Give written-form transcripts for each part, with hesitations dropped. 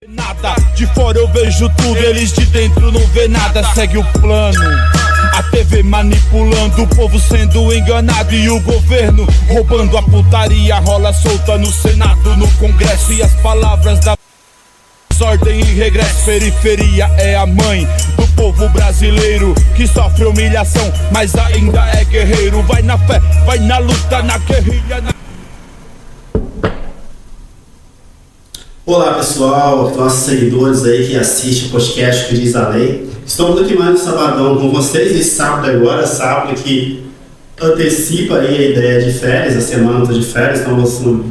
Nada, de fora eu vejo tudo, eles de dentro não vê nada, segue o plano. A TV manipulando, o povo sendo enganado e o governo roubando a putaria, rola solta no Senado, no Congresso e as palavras da ordem e regresso. Periferia é a mãe do povo brasileiro que sofre humilhação, mas ainda é guerreiro. Vai na fé, vai na luta, na guerrilha, Olá pessoal, nossos seguidores aí que assistem o podcast que diz a lei. Estamos aqui mais no sabadão com vocês, esse sábado agora, sábado que antecipa aí a ideia de férias, a semana de férias. Estão mostrando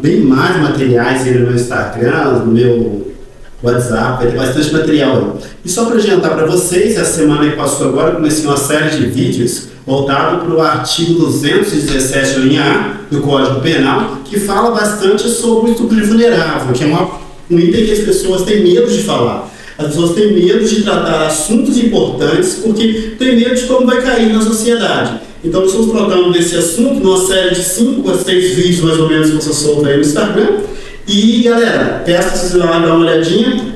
bem mais materiais aí no meu Instagram, no meu WhatsApp, vai ter bastante material aí. E só para adiantar para vocês, a semana que passou agora, comecei uma série de vídeos voltado para o artigo 217, linha A, do Código Penal, que fala bastante sobre o estupro vulnerável, que é um item que as pessoas têm medo de falar. As pessoas têm medo de tratar assuntos importantes porque têm medo de como vai cair na sociedade. Então, nós estamos tratando desse assunto numa série de 5 a 6 vídeos, mais ou menos, que você solta aí no Instagram. E, galera, peço para vocês lá dar uma olhadinha.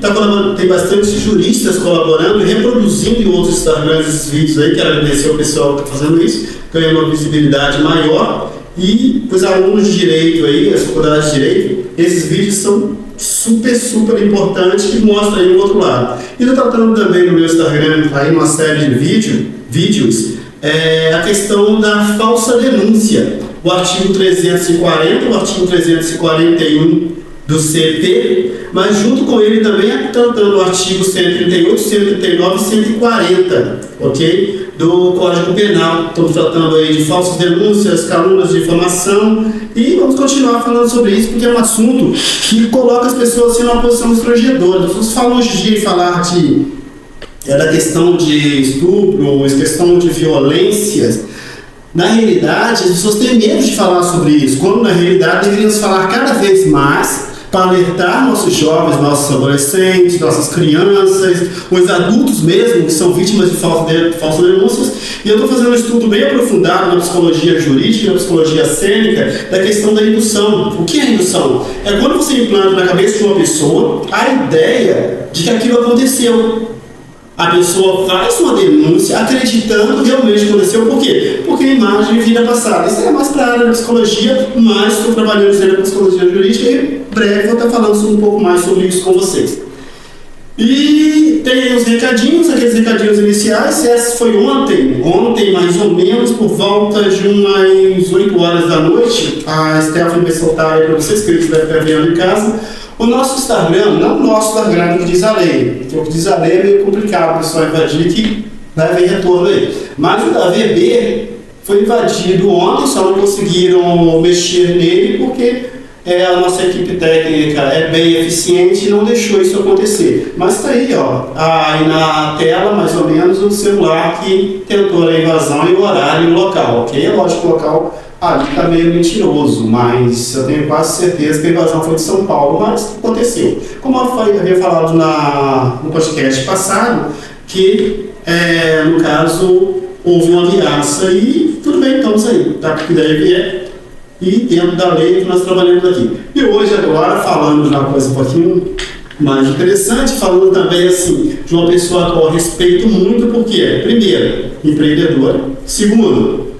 Tem bastante juristas colaborando e reproduzindo em outros Instagrams esses vídeos aí. Quero agradecer ao pessoal que está fazendo isso, ganhando uma visibilidade maior. E os alunos de Direito aí, as faculdades de Direito, esses vídeos são super importantes que mostram aí o outro lado. E estou tratando também no meu Instagram, aí uma série de vídeos, a questão da falsa denúncia. O artigo 340, o artigo 341 do CP, mas junto com ele também tratando o artigo 138, 139 e 140, ok? Do Código Penal. Estamos tratando aí de falsas denúncias, calúnias, difamação, e vamos continuar falando sobre isso porque é um assunto que coloca as pessoas assim, numa posição constrangedora. As pessoas falam hoje em dia falar da questão de estupro, questão de violências. Na realidade, as pessoas têm medo de falar sobre isso, quando na realidade deveríamos falar cada vez mais para alertar nossos jovens, nossos adolescentes, nossas crianças, os adultos mesmo, que são vítimas de falsas denúncias. E eu estou fazendo um estudo bem aprofundado na psicologia jurídica, na psicologia cênica, da questão da indução. O que é indução? É quando você implanta na cabeça de uma pessoa a ideia de que aquilo aconteceu. A pessoa faz uma denúncia acreditando que realmente aconteceu. Por quê? Porque a imagem vira passada. Isso é mais para a área da psicologia, mas estou trabalhando na psicologia jurídica e em breve vou estar falando um pouco mais sobre isso com vocês. E tem os recadinhos, aqueles recadinhos iniciais. Essa foi ontem mais ou menos, por volta de umas 8 horas da noite. A Stephanie vai soltar aí para vocês, que eles devem estar vendo em casa. O nosso Instagram, não o nosso Instagram que diz a lei, porque o que diz a lei é meio complicado o pessoal invadir, que vai haver retorno aí. Mas o da VB foi invadido ontem, só não conseguiram mexer nele porque a nossa equipe técnica é bem eficiente e não deixou isso acontecer. Mas está aí, aí na tela, mais ou menos, o celular que tentou a invasão e o horário e o local, ok? É lógico que o local ali está meio mentiroso, mas eu tenho quase certeza que a invasão foi de São Paulo, mas aconteceu. Como eu havia falado no podcast passado, que no caso houve uma ameaça e tudo bem, estamos aí, tá? Porque daí vier e dentro da lei que nós trabalhamos aqui. E hoje agora falando de uma coisa um pouquinho mais interessante, falando também assim, de uma pessoa que eu respeito muito, porque primeiro, empreendedora, segundo,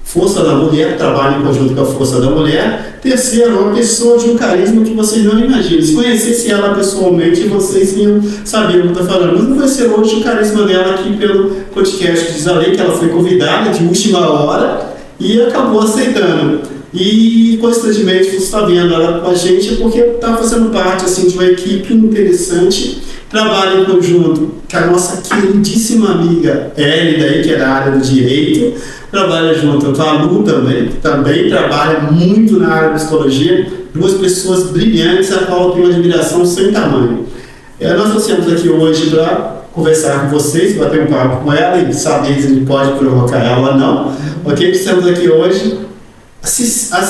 força da mulher, trabalha em conjunto com a força da mulher. Terceiro, uma pessoa de um carisma que vocês não imaginam. Se conhecesse ela pessoalmente, vocês iam saber o que eu estou falando. Mas não vai ser hoje o carisma dela aqui pelo podcast Diz a Lei, que ela foi convidada de última hora e acabou aceitando. E, constantemente, você está vendo ela com a gente porque está fazendo parte assim, de uma equipe interessante. Trabalha em conjunto com a nossa queridíssima amiga Elida, aí, que é da área do direito. Trabalha junto com a Lu também trabalha muito na área da psicologia. Duas pessoas brilhantes, a qual eu tenho uma admiração sem tamanho. Nós trouxemos aqui hoje para conversar com vocês, bater um papo com ela e saber se a gente pode provocar ela ou não. Ok? Estamos aqui hoje a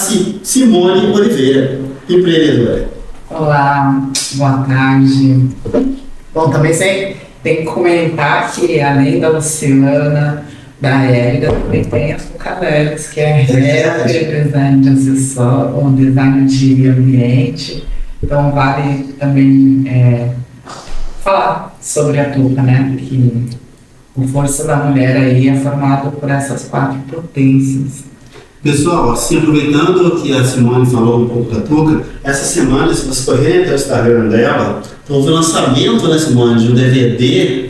Simone Oliveira, empreendedora. Olá, boa tarde. Bom, também tem que comentar que além da Luciana, da Hélida, também tem a Fucanelis, que é representante assessor, um design de ambiente, Então vale também falar sobre a Tuca, né? Que o Força da Mulher aí é formado por essas 4 potências. Pessoal, assim, aproveitando que a Simone falou um pouco da Tuca, essa semana, se vocês correrem até o Instagram dela, houve o lançamento, né, Simone, de um DVD,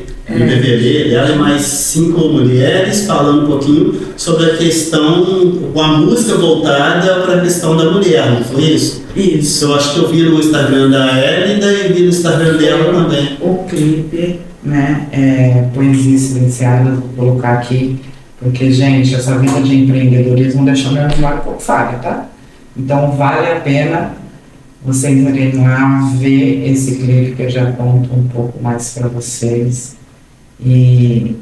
dela e mais 5 mulheres falando um pouquinho sobre a questão, com a música voltada para a questão da mulher, não foi isso? Isso. Eu acho que eu vi no Instagram da Hélida e vi no Instagram dela também. O clipe, né, Poesia Silenciada, vou colocar aqui, porque, gente, essa vida de empreendedorismo deixou meu memória um pouco falha, tá? Então vale a pena vocês irem lá ver esse clipe que eu já conto um pouco mais para vocês. E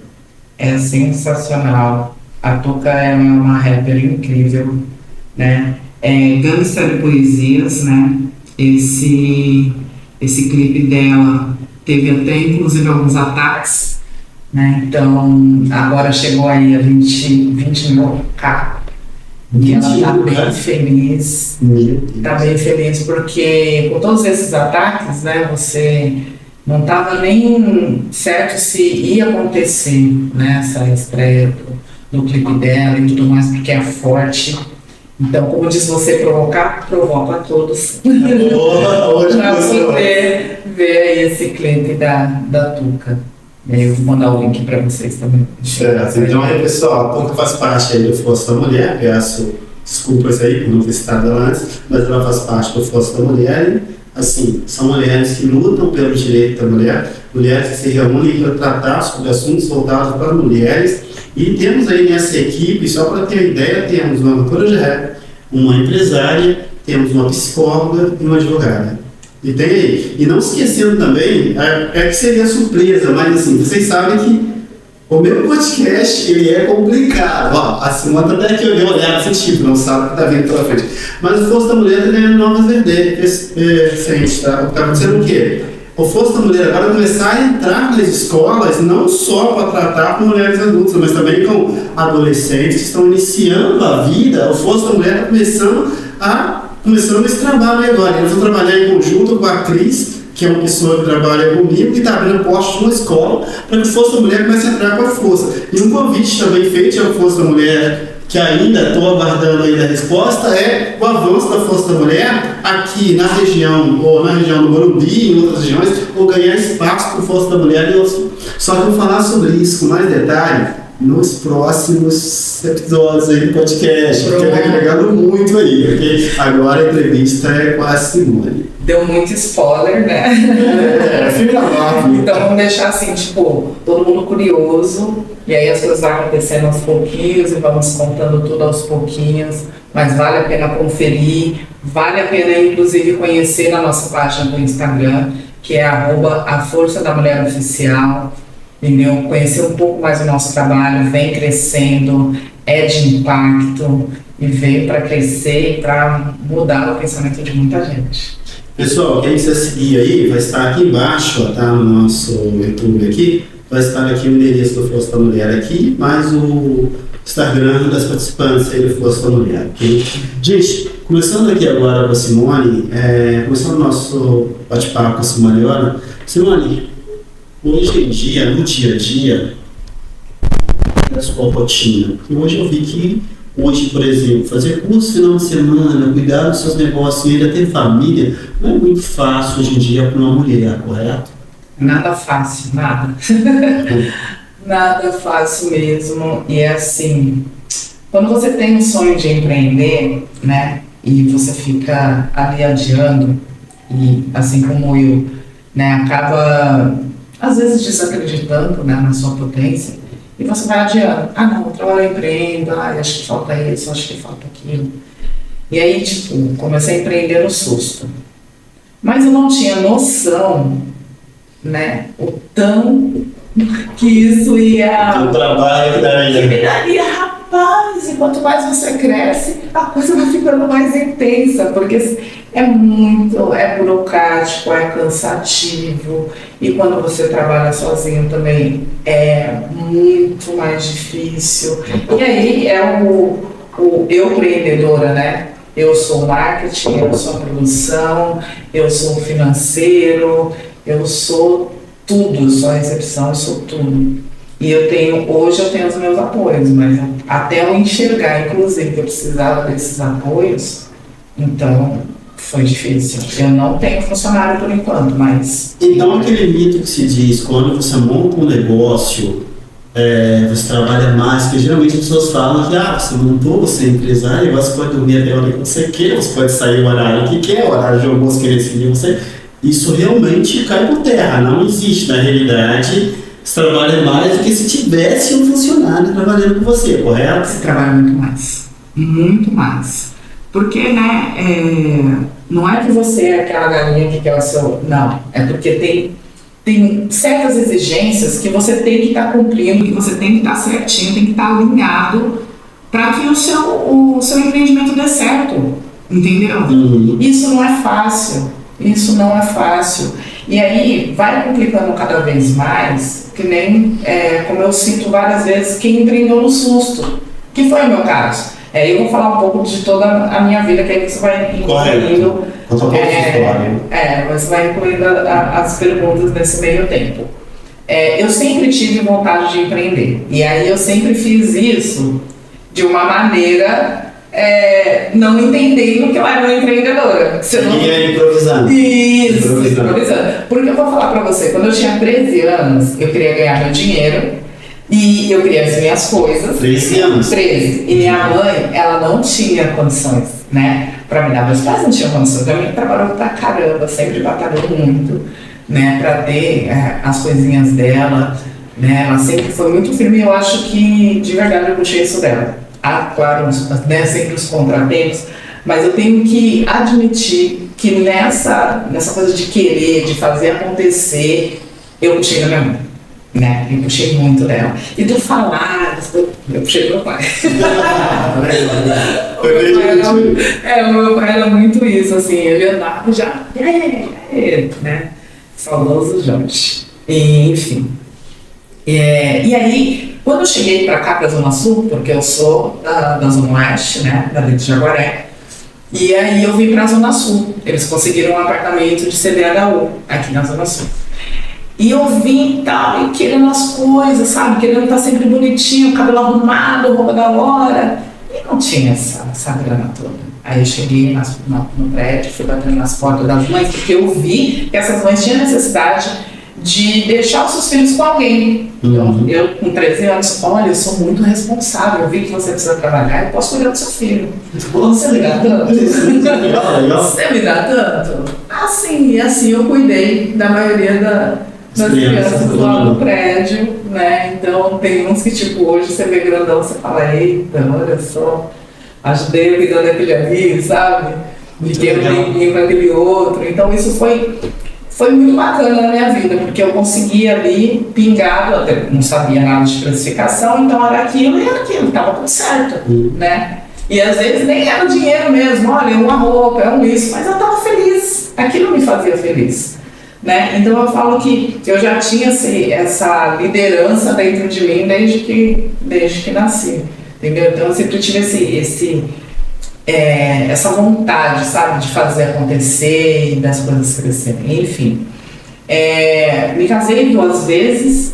é sensacional. A Tuca é uma rapper incrível, né? Gangsta de Poesias, né? Esse clipe dela teve até inclusive alguns ataques, né? Então agora chegou aí a 20 mil K. E ela tá bem feliz. Tá bem feliz porque com todos esses ataques, né? Você não estava nem certo se ia acontecer, né, essa estreia do clipe dela e tudo mais, porque é forte. Então, como diz você, provoca a todos para poder ver aí esse clipe da Tuca. Eu vou mandar o link para vocês também. Certo. Então aí, pessoal, a Tuca faz parte aí do Força da Mulher, peço desculpas aí por não ter citado ela antes, mas ela faz parte do Força da Mulher. Assim, são mulheres que lutam pelo direito da mulher, mulheres que se reúnem para tratar sobre assuntos voltados para mulheres. E temos aí nessa equipe, só para ter uma ideia, temos uma cantora de rap, uma empresária, temos uma psicóloga e uma advogada. E tem aí. E não esquecendo também, que seria surpresa, mas assim, vocês sabem que o meu podcast, ele é complicado. Ó, a Simone até que eu dei uma olhada nesse tipo, não sabe o que está vindo pela frente. Mas o Força da Mulher está ganhando novas vertentes, tá? Está acontecendo o quê? O Força da Mulher agora vai começar a entrar nas escolas, não só para tratar com mulheres adultas, mas também com adolescentes que estão iniciando a vida. O Força da Mulher está começando esse trabalho agora. Eles vão trabalhar em conjunto com a Cris, que é uma pessoa que trabalha comigo, que está abrindo poste de uma escola, para que o Força da Mulher comece a entrar com a força. E um convite também feito ao Força da Mulher, que ainda estou aguardando ainda a resposta, é o avanço da Força da Mulher aqui na região, ou na região do Morumbi, em outras regiões, ou ganhar espaço para a Força da Mulher. Só que eu vou falar sobre isso com mais detalhe nos próximos episódios aí do podcast, porque está agregando muito aí, porque agora a entrevista é com a Simone. Deu muito spoiler, né? Filho da máquina. Então vamos deixar assim, tipo, todo mundo curioso, e aí as coisas vão acontecendo aos pouquinhos, e vamos contando tudo aos pouquinhos, mas vale a pena conferir, vale a pena inclusive conhecer na nossa página do Instagram, que é @a Força da Mulher Oficial, entendeu? Conhecer um pouco mais do nosso trabalho, vem crescendo, é de impacto, e veio para crescer e para mudar o pensamento de muita gente. Pessoal, quem quiser seguir aí, vai estar aqui embaixo, ó, tá? No nosso YouTube aqui, vai estar aqui o endereço do Força da Mulher aqui, mais o Instagram das participantes aí do Força da Mulher, ok? Gente, começando aqui agora com a Simone, começando o nosso bate-papo com a Simone agora. Simone, hoje em dia, no dia a dia, a sua rotina, porque hoje eu vi que hoje, por exemplo, fazer curso final de semana, cuidar dos seus negócios e ainda ter família, não é muito fácil hoje em dia para uma mulher, correto? Nada fácil, nada. Nada fácil mesmo. E é assim, quando você tem um sonho de empreender, né, e você fica ali adiando, e assim como eu, né, acaba às vezes desacreditando, né, na sua potência, e você vai adiando. Ah, não, eu empreendo, acho que falta isso, acho que falta aquilo. E aí, tipo, comecei a empreender no susto. Mas eu não tinha noção, né, o tão que isso ia... O trabalho que daria, rapaz, e quanto mais você cresce, a coisa vai ficando mais intensa, porque é burocrático, é cansativo, e quando você trabalha sozinho também é muito mais difícil. E aí é o eu empreendedora, né? Eu sou o marketing, eu sou a produção, eu sou o financeiro, eu sou tudo, eu sou a recepção, eu sou tudo. E hoje eu tenho os meus apoios, mas até eu enxergar, inclusive, que eu precisava desses apoios, então foi difícil. Eu não tenho funcionário por enquanto, mas... Então aquele mito que se diz, quando você monta um negócio, você trabalha mais, porque geralmente as pessoas falam que você montou, você é empresário, você pode dormir até a hora que você quer, você pode sair o horário que quer, o horário de almoço que decidir você. Isso realmente cai por terra, não existe na realidade. Você trabalha mais do que se tivesse um funcionário trabalhando com você, correto? Você trabalha muito mais. Muito mais. Porque, né, não é que você é aquela galinha que quer o seu... Não, é porque tem certas exigências que você tem que estar cumprindo, que você tem que estar certinho, tem que estar alinhado para que o seu empreendimento dê certo, entendeu? Uhum. Isso não é fácil. Isso não é fácil. E aí vai complicando cada vez mais, que nem, como eu cito várias vezes, quem empreendeu no susto, que foi o meu caso. Eu vou falar um pouco de toda a minha vida, que aí você vai incluindo. Conta um pouco de história. Você vai incluindo as perguntas nesse meio tempo. Eu sempre tive vontade de empreender. E aí eu sempre fiz isso de uma maneira... não entendendo que eu era uma empreendedora. Ia improvisando. Isso, improvisando. Porque eu vou falar pra você, quando eu tinha 13 anos, eu queria ganhar meu dinheiro e eu queria as minhas coisas. 13 anos? 13. E minha mãe, ela não tinha condições, né, pra me dar. Meus pais não tinham condições. Minha mãe trabalhou pra caramba, sempre batalhou muito, né, pra ter as coisinhas dela, né. Ela sempre foi muito firme e eu acho que, de verdade, eu puxei isso dela. Claro, né, sempre os contratempos, mas eu tenho que admitir que nessa coisa de querer, de fazer acontecer, eu puxei da minha mãe, né? Eu puxei muito dela. E do falar, eu puxei do meu pai. O meu pai era muito isso, assim, ele andava já, né? Saudoso Jorge. E, enfim. E aí, quando eu cheguei para cá, para a Zona Sul, porque eu sou da Zona Oeste, né, da Vila de Jaguaré, e aí eu vim para a Zona Sul. Eles conseguiram um apartamento de CDHU aqui na Zona Sul. E eu vim e tal, e querendo as coisas, sabe, querendo estar sempre bonitinho, cabelo arrumado, roupa da hora. E não tinha essa grana toda. Aí eu cheguei no prédio, fui batendo nas portas das mães, porque eu vi que essas mães tinham necessidade de deixar os seus filhos com alguém. Então, eu com 13 anos, olha, eu sou muito responsável, eu vi que você precisa trabalhar, eu posso cuidar do seu filho. Você me dá tanto? Você me dá tanto? Assim, e assim eu cuidei da maioria das crianças lá no prédio, né? Então tem uns que tipo, hoje você vê grandão, você fala, eita, olha só, ajudei a cuidar daquele ali, sabe? Fiquei um tempinho com aquele outro. Então isso foi muito bacana na minha vida, porque eu conseguia ali, pingado, até não sabia nada de classificação, então era aquilo e era aquilo, estava tudo certo, né? E às vezes nem era o dinheiro mesmo, olha, uma roupa, é um isso, mas eu estava feliz, aquilo me fazia feliz, né? Então eu falo que eu já tinha essa liderança dentro de mim desde que nasci, entendeu? Então eu sempre tive essa vontade, sabe, de fazer acontecer e das coisas crescerem, enfim. Me casei 2 vezes,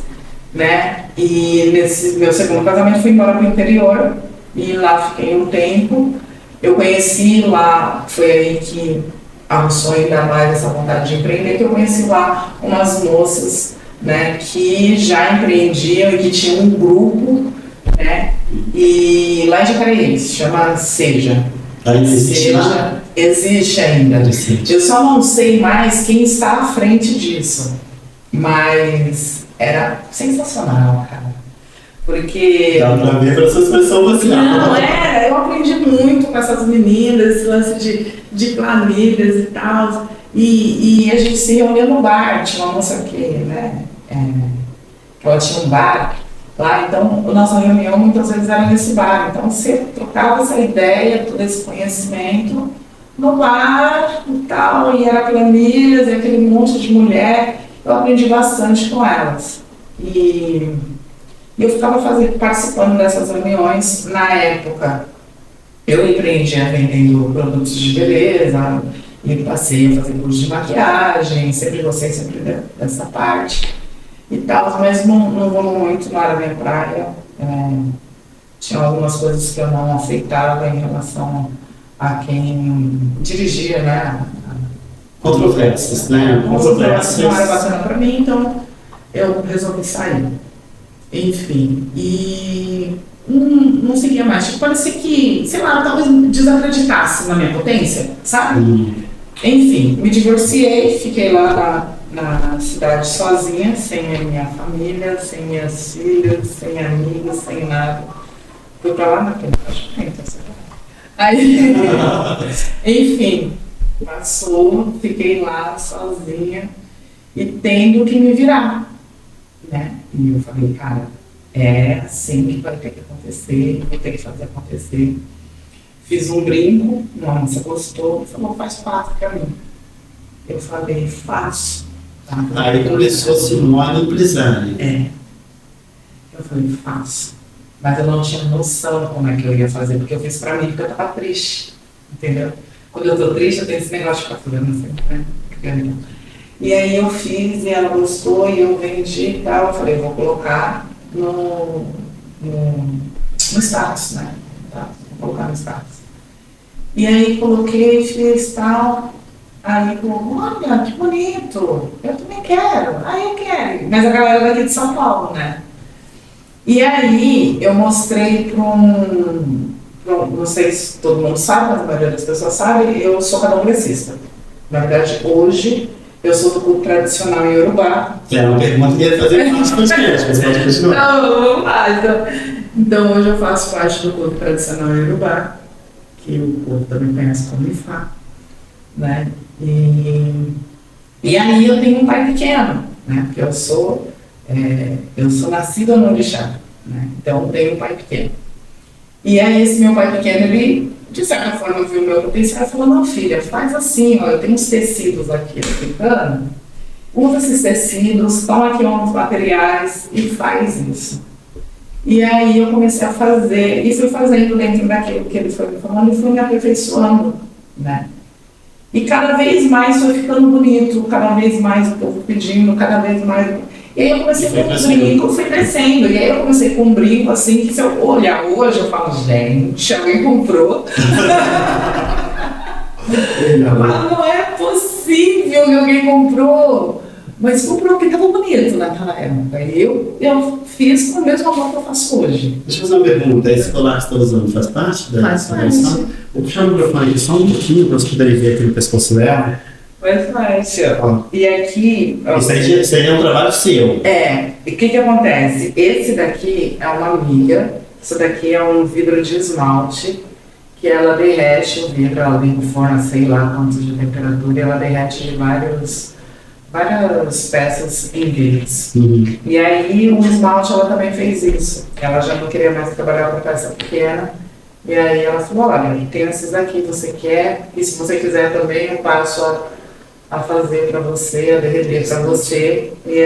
né, e nesse meu segundo casamento fui embora para o interior e lá fiquei um tempo. Eu conheci lá, foi aí que aguçou ainda mais essa vontade de empreender, que eu conheci lá umas moças, né, que já empreendiam e que tinham um grupo, né, e lá em Jacareí, se chama Seja. Existe ainda. Eu só não sei mais quem está à frente disso. Mas era sensacional, cara. Porque... Dá pra ver pela sua expressão vacinal. Não, eu aprendi muito com essas meninas, esse lance de planilhas e tal. E a gente se reunia no bar, tinha uma moça que, né, ela tinha um bar lá, então a nossa reunião muitas vezes era nesse bar, então você trocava essa ideia, todo esse conhecimento no bar e tal, e era planilhas, e aquele monte de mulher, eu aprendi bastante com elas. E eu ficava participando dessas reuniões, na época Eu empreendi vendendo produtos de beleza e passei a fazer curso de maquiagem, sempre gostei sempre dessa parte e tal, mas não vou muito, não era minha praia. Tinha algumas coisas que eu não aceitava em relação a quem dirigia, né? Controvérsias, né? Controvérsias não era bacana para mim, então eu resolvi sair. Enfim, e não seguia mais. Tipo, parecia que, sei lá, talvez desacreditasse na minha potência, sabe? Enfim, me divorciei, fiquei lá na cidade sozinha, sem a minha família, sem minhas filhas, sem amigos, sem nada. Fui pra lá naquele Aí, enfim, passou, fiquei lá sozinha e tendo que me virar, né? E eu falei, cara, é assim que vai ter que acontecer, vou ter que fazer acontecer. Fiz um brinco, uma moça gostou, falou, faz parte pra mim. Eu falei, faço. Tá? Aí começou a Simone empresária. Eu falei, faço. Mas eu não tinha noção como é que eu ia fazer, porque eu fiz pra mim porque eu tava triste, entendeu? Quando eu tô triste, eu tenho esse negócio de ficar fazendo assim, né? E aí eu fiz, e ela gostou, e eu vendi e tal. Eu falei, vou colocar no status, né? Tá? Vou colocar no status. E aí coloquei, fiz tal. Aí falou, olha, que bonito, eu também quero. Aí eu quero. Mas a galera daqui de São Paulo, né? E aí eu mostrei não sei se todo mundo sabe, mas a maioria das pessoas sabe, eu sou candomblessista. Na verdade, hoje, eu sou do culto tradicional em Iorubá. É uma pergunta que ia fazer parte do podcast, mas pode continuar. Não faz. Então, hoje eu faço parte do culto tradicional em Iorubá, que o povo também conhece como Ifá, né? E aí eu tenho um pai pequeno, né? Porque eu sou nascida no Orixá, né? Então, eu tenho um pai pequeno. E aí, esse meu pai pequeno, ele, de certa forma, viu o meu potencial e falou, não, filha, faz assim, ó, eu tenho uns tecidos aqui africanos, usa esses tecidos, toma aqui uns materiais e faz isso. E aí eu comecei a fazer, e fui fazendo dentro daquilo que ele foi me falando, e fui me aperfeiçoando, né? E cada vez mais foi ficando bonito, cada vez mais o povo pedindo, cada vez mais... E aí eu comecei com um brinco, fui crescendo. E aí eu comecei com um brinco assim, que se eu olhar hoje, eu falo, gente, alguém comprou. Mas não é possível que alguém comprou. Mas comprou porque estava bonito naquela época. E eu fiz com o mesmo amor que eu faço hoje. Deixa eu fazer uma pergunta. Esse colar que você está usando faz parte da coleção? Vou puxar o microfone aqui só um pouquinho para você poderem ver aqui no pescoço dela. Faz parte. E aqui... Isso aí é um trabalho seu. E o que acontece? Esse daqui é uma amiga. Isso daqui é um vidro de esmalte que ela derrete o vidro, ela vem por fora, sei lá quantos de temperatura, e ela derrete de várias peças em vidros. E aí o esmalte ela também fez isso. Ela já não queria mais trabalhar com peça pequena. E aí ela falou, olha, tem esses daqui, você quer? E se você quiser também, eu passo a fazer para você, a derreter para você. E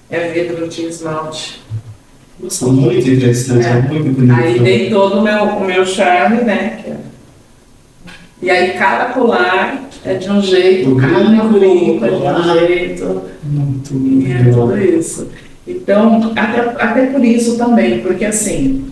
é vidro de esmalte. Nossa, muito interessante, é muito bonito. Aí dei todo o meu charme, né? E aí cada colar é de um jeito, cada brinco é de um jeito. Muito E é tudo isso. Então, até por isso também, porque assim,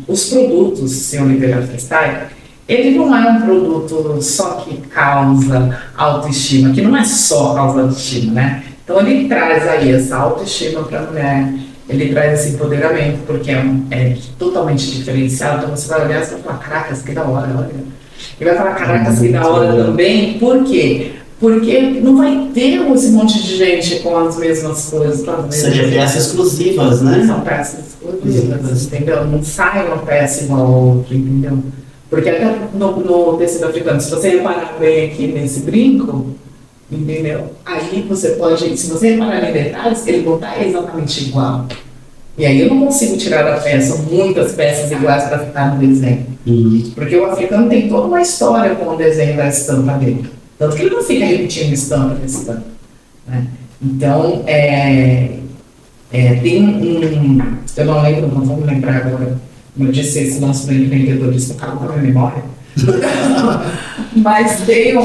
os produtos Sem Oliveira Freestyle, ele não é um produto só que causa autoestima, que não é só causa autoestima, né? Então ele traz aí essa autoestima para a mulher, ele traz esse empoderamento, porque é totalmente diferenciado. Então você vai olhar e vai falar, caracas, que da hora, olha. E vai falar, caracas, que da hora também. Por quê? Porque não vai ter esse monte de gente com as mesmas coisas. São peças exclusivas, né? São peças exclusivas, entendeu? Não sai uma peça igual a outra, entendeu? Porque até no tecido africano, se você reparar bem aqui nesse brinco, entendeu? Aí você pode, se você reparar em detalhes, ele botar exatamente igual. E aí eu não consigo tirar da peça muitas peças iguais para ficar no desenho. Porque o africano tem toda uma história com o desenho da estampa dele. Tanto que ele não fica repetindo estampa de estampa, né? Então, tem eu não lembro, não vou me lembrar agora, como eu disse, esse lance do empreendedorismo acaba com a minha memória. Mas tem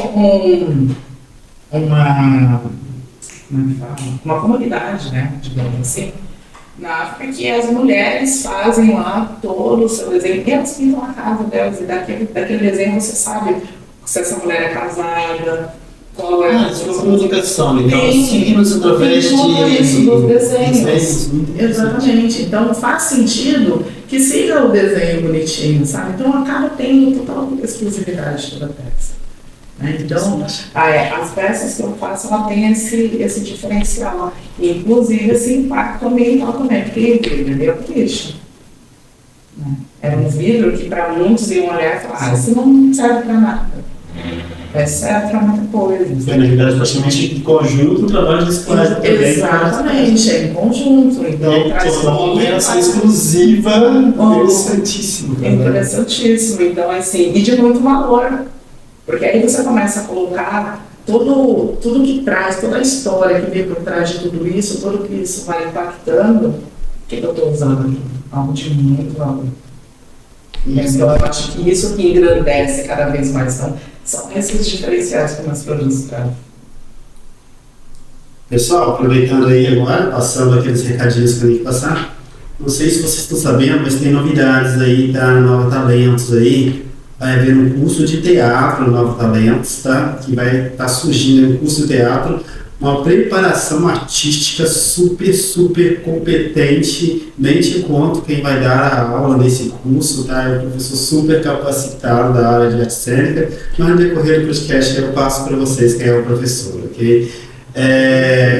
uma comunidade, né, digamos assim, na África, que as mulheres fazem lá todo o seu desenho, elas pintam a casa delas, e daquele desenho você sabe se essa mulher é casada, qual é a sua comunicação, então seguimos através dos desenhos. Exatamente, então faz sentido que siga o desenho bonitinho, sabe? Então acaba tendo total exclusividade toda peça. Então, as peças que eu faço, ela tem esse diferencial. Inclusive, esse impacto ambiental também, porque vidro é um lixo. É um vidro que, para muitos, iam olhar e falar, isso não serve para nada. Serve para muita coisa. Na realidade, praticamente em conjunto, o trabalho desse colégio também. Exatamente, é em conjunto. Então, traz uma operação exclusiva, interessantíssimo. Interessantíssimo. Então, assim, e de muito valor. Porque aí você começa a colocar tudo que traz, toda a história que vem por trás de tudo isso, tudo que isso vai impactando. O que eu estou usando aqui? Algo de muito valor. Então, eu acho que isso que engrandece cada vez mais. Então, são esses diferenciais que nós produtos trazem. Pessoal, aproveitando aí agora, passando aqueles recadinhos que eu tenho que passar. Não sei se vocês estão sabendo, mas tem novidades aí da Nova Talentos aí. Vai haver um curso de teatro Nova Talentos, tá? Que vai estar surgindo um curso de teatro, uma preparação artística super competente. Nem te conto quem vai dar a aula nesse curso, tá? É um professor super capacitado da área de arte cênica, mas no decorrer do podcast eu passo para vocês quem é o professor, ok?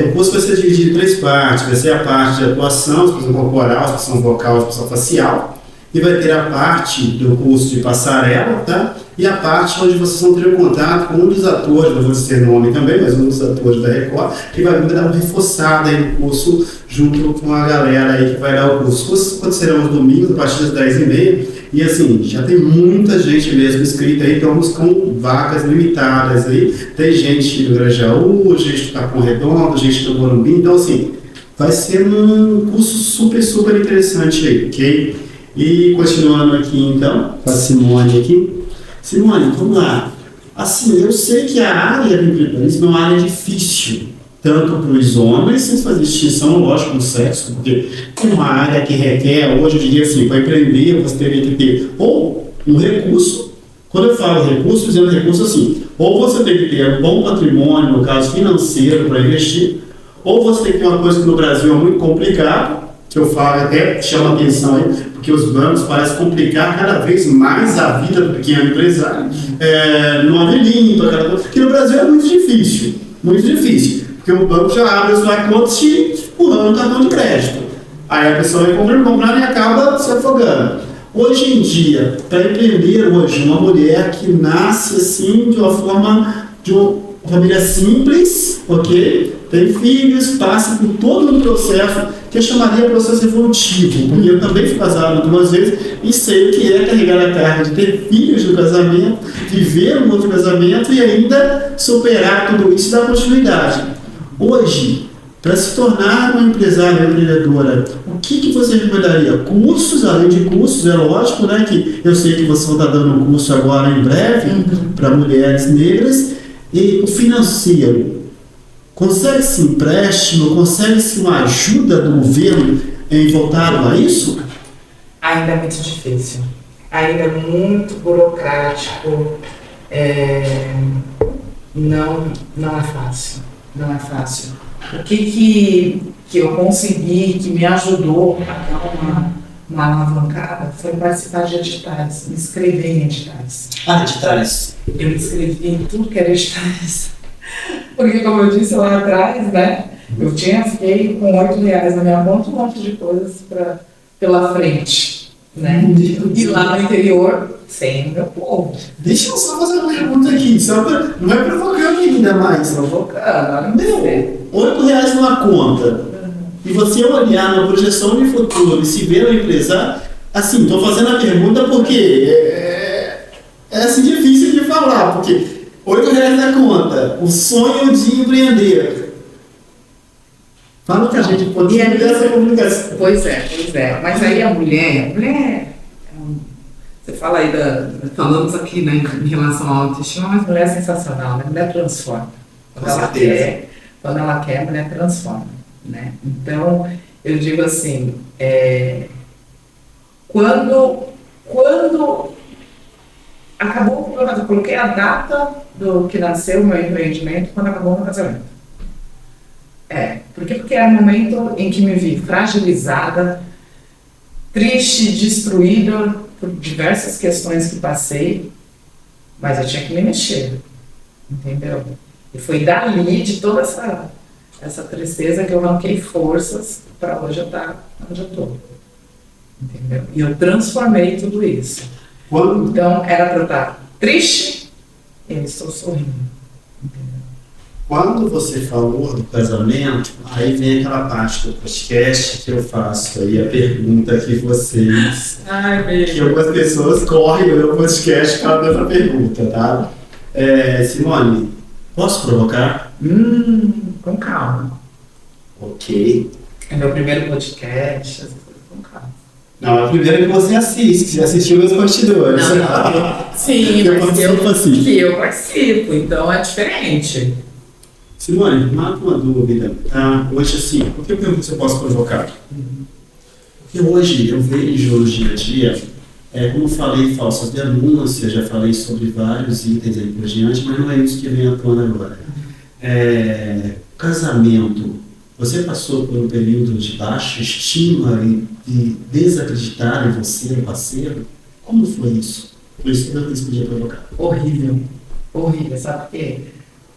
O curso vai ser dividido em 3 partes. Vai ser a parte de atuação, expressão corporal, expressão vocal, expressão facial. E vai ter a parte do curso de passarela, tá? E a parte onde vocês vão ter um contato com um dos atores, não vou dizer nome também, mas um dos atores da Record, que vai dar uma reforçada aí no curso, junto com a galera aí que vai dar o curso. Os cursos acontecerão aos domingos, a partir das 10h30, e assim, já tem muita gente mesmo inscrita aí, estamos com vagas limitadas aí. Tem gente do Grajaú, gente do Capão Redondo, gente do Morumbi, então assim, vai ser um curso super interessante aí, ok? E continuando aqui então, com a Simone aqui. Simone, vamos lá. Assim, eu sei que a área do empreendedorismo é uma área difícil, tanto para os homens, sem fazer distinção, lógico, no sexo, porque é uma área que requer, hoje eu diria assim, para empreender você teria que ter ou um recurso. Quando eu falo recurso, dizendo recurso assim, ou você tem que ter um bom patrimônio, no caso financeiro, para investir, ou você tem que ter uma coisa que no Brasil é muito complicado, que eu falo até chama atenção aí, porque os bancos parecem complicar cada vez mais a vida do pequeno empresário, no avilinho, aquela coisa, que no Brasil é muito difícil, porque o banco já abre a sua conta te empurrando no cartão de crédito. Aí a pessoa vai comprar e acaba se afogando. Hoje em dia, para empreender hoje, uma mulher que nasce assim de uma forma, de uma família simples, ok? Tem filhos, passa por todo um processo que eu chamaria processo evolutivo, porque eu também fui casado algumas vezes e sei o que é carregar a carga de ter filhos no casamento, viver um outro casamento e ainda superar tudo isso e dar continuidade. Hoje, para se tornar uma empresária, empreendedora, o que você recomendaria? Cursos, além de cursos, é lógico, né, que eu sei que você está dando um curso agora em breve para mulheres negras, e o financeiro. Consegue-se empréstimo? Consegue-se uma ajuda do governo em voltado a isso? Ainda é muito difícil. Ainda é muito burocrático. Não é fácil. Não é fácil. O que eu consegui, que me ajudou a dar uma alavancada, foi participar de editais, me inscrever em editais. Editais. Eu me inscrevi em tudo que era editais. Porque, como eu disse lá atrás, né, fiquei com R$8 na minha conta, um monte de coisas pela frente, né? E lá no interior, sem meu povo. Deixa eu só fazer uma pergunta aqui, não vai provocando ainda mais. Provocando, R$8 numa conta, e você olhar na projeção de futuro e se ver no empresário, assim, estou fazendo a pergunta porque é assim difícil de falar, porque R$8 na conta, o sonho de empreender. Fala que a gente pode ter essa comunicação. Pois é. Mas aí a mulher Você fala aí falamos aqui, né, em relação à autoestima, mas mulher é sensacional, né? Mulher transforma. Quando ela quer, a mulher transforma, né? Então, eu digo assim, quando acabou, eu coloquei a data do que nasceu o meu empreendimento quando acabou o meu casamento. Porque era um momento em que me vi fragilizada, triste, destruída por diversas questões que passei, mas eu tinha que me mexer, entendeu? E foi dali, de toda essa tristeza, que eu arranquei forças para hoje eu estar onde eu estou, entendeu? E eu transformei tudo isso. Então, era para eu estar triste, e eu estou sorrindo, entendeu? Quando você falou do casamento, aí vem aquela parte do podcast que eu faço aí, a pergunta que vocês... que algumas pessoas correm no podcast para dar essa pergunta, tá? Simone, posso provocar? Com calma. Ok. É meu primeiro podcast, com calma. Não, é a primeira que você assiste, você assistiu meus bastidores. Sim, eu participo assim. Que eu participo, então é diferente. Simone, mata uma dúvida. Hoje, assim, por que eu pergunto se eu posso provocar? Porque hoje eu vejo no dia a dia, como eu falei, falsas denúncias, já falei sobre vários itens aí por diante, mas não é isso que vem à tona agora. Casamento, você passou por um período de baixa estima e de desacreditar em você, no parceiro? Como foi isso? Por isso que eu não podia provocar. Horrível, sabe por quê?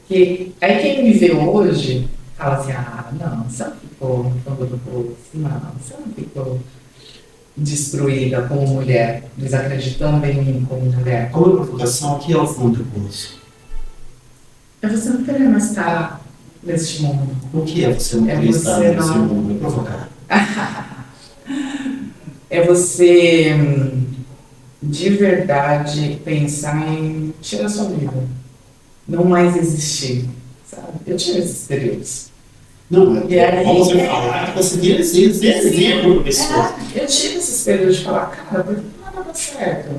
Porque aí quem me vê hoje fala assim, não, você não ficou no fundo do poço, não, você não ficou destruída como mulher, desacreditando em mim como mulher. Como provocação, o que é o fundo do poço? É você não querer mais estar neste mundo. O que é você não querer estar nesse mundo? Provocar. É você, de verdade, pensar em tirar sua vida. Não mais existir, sabe? Eu tive esses períodos. Não, como você falar, você vira exemplo pessoa. Eu tive esses períodos de falar, cara, por que nada dá certo?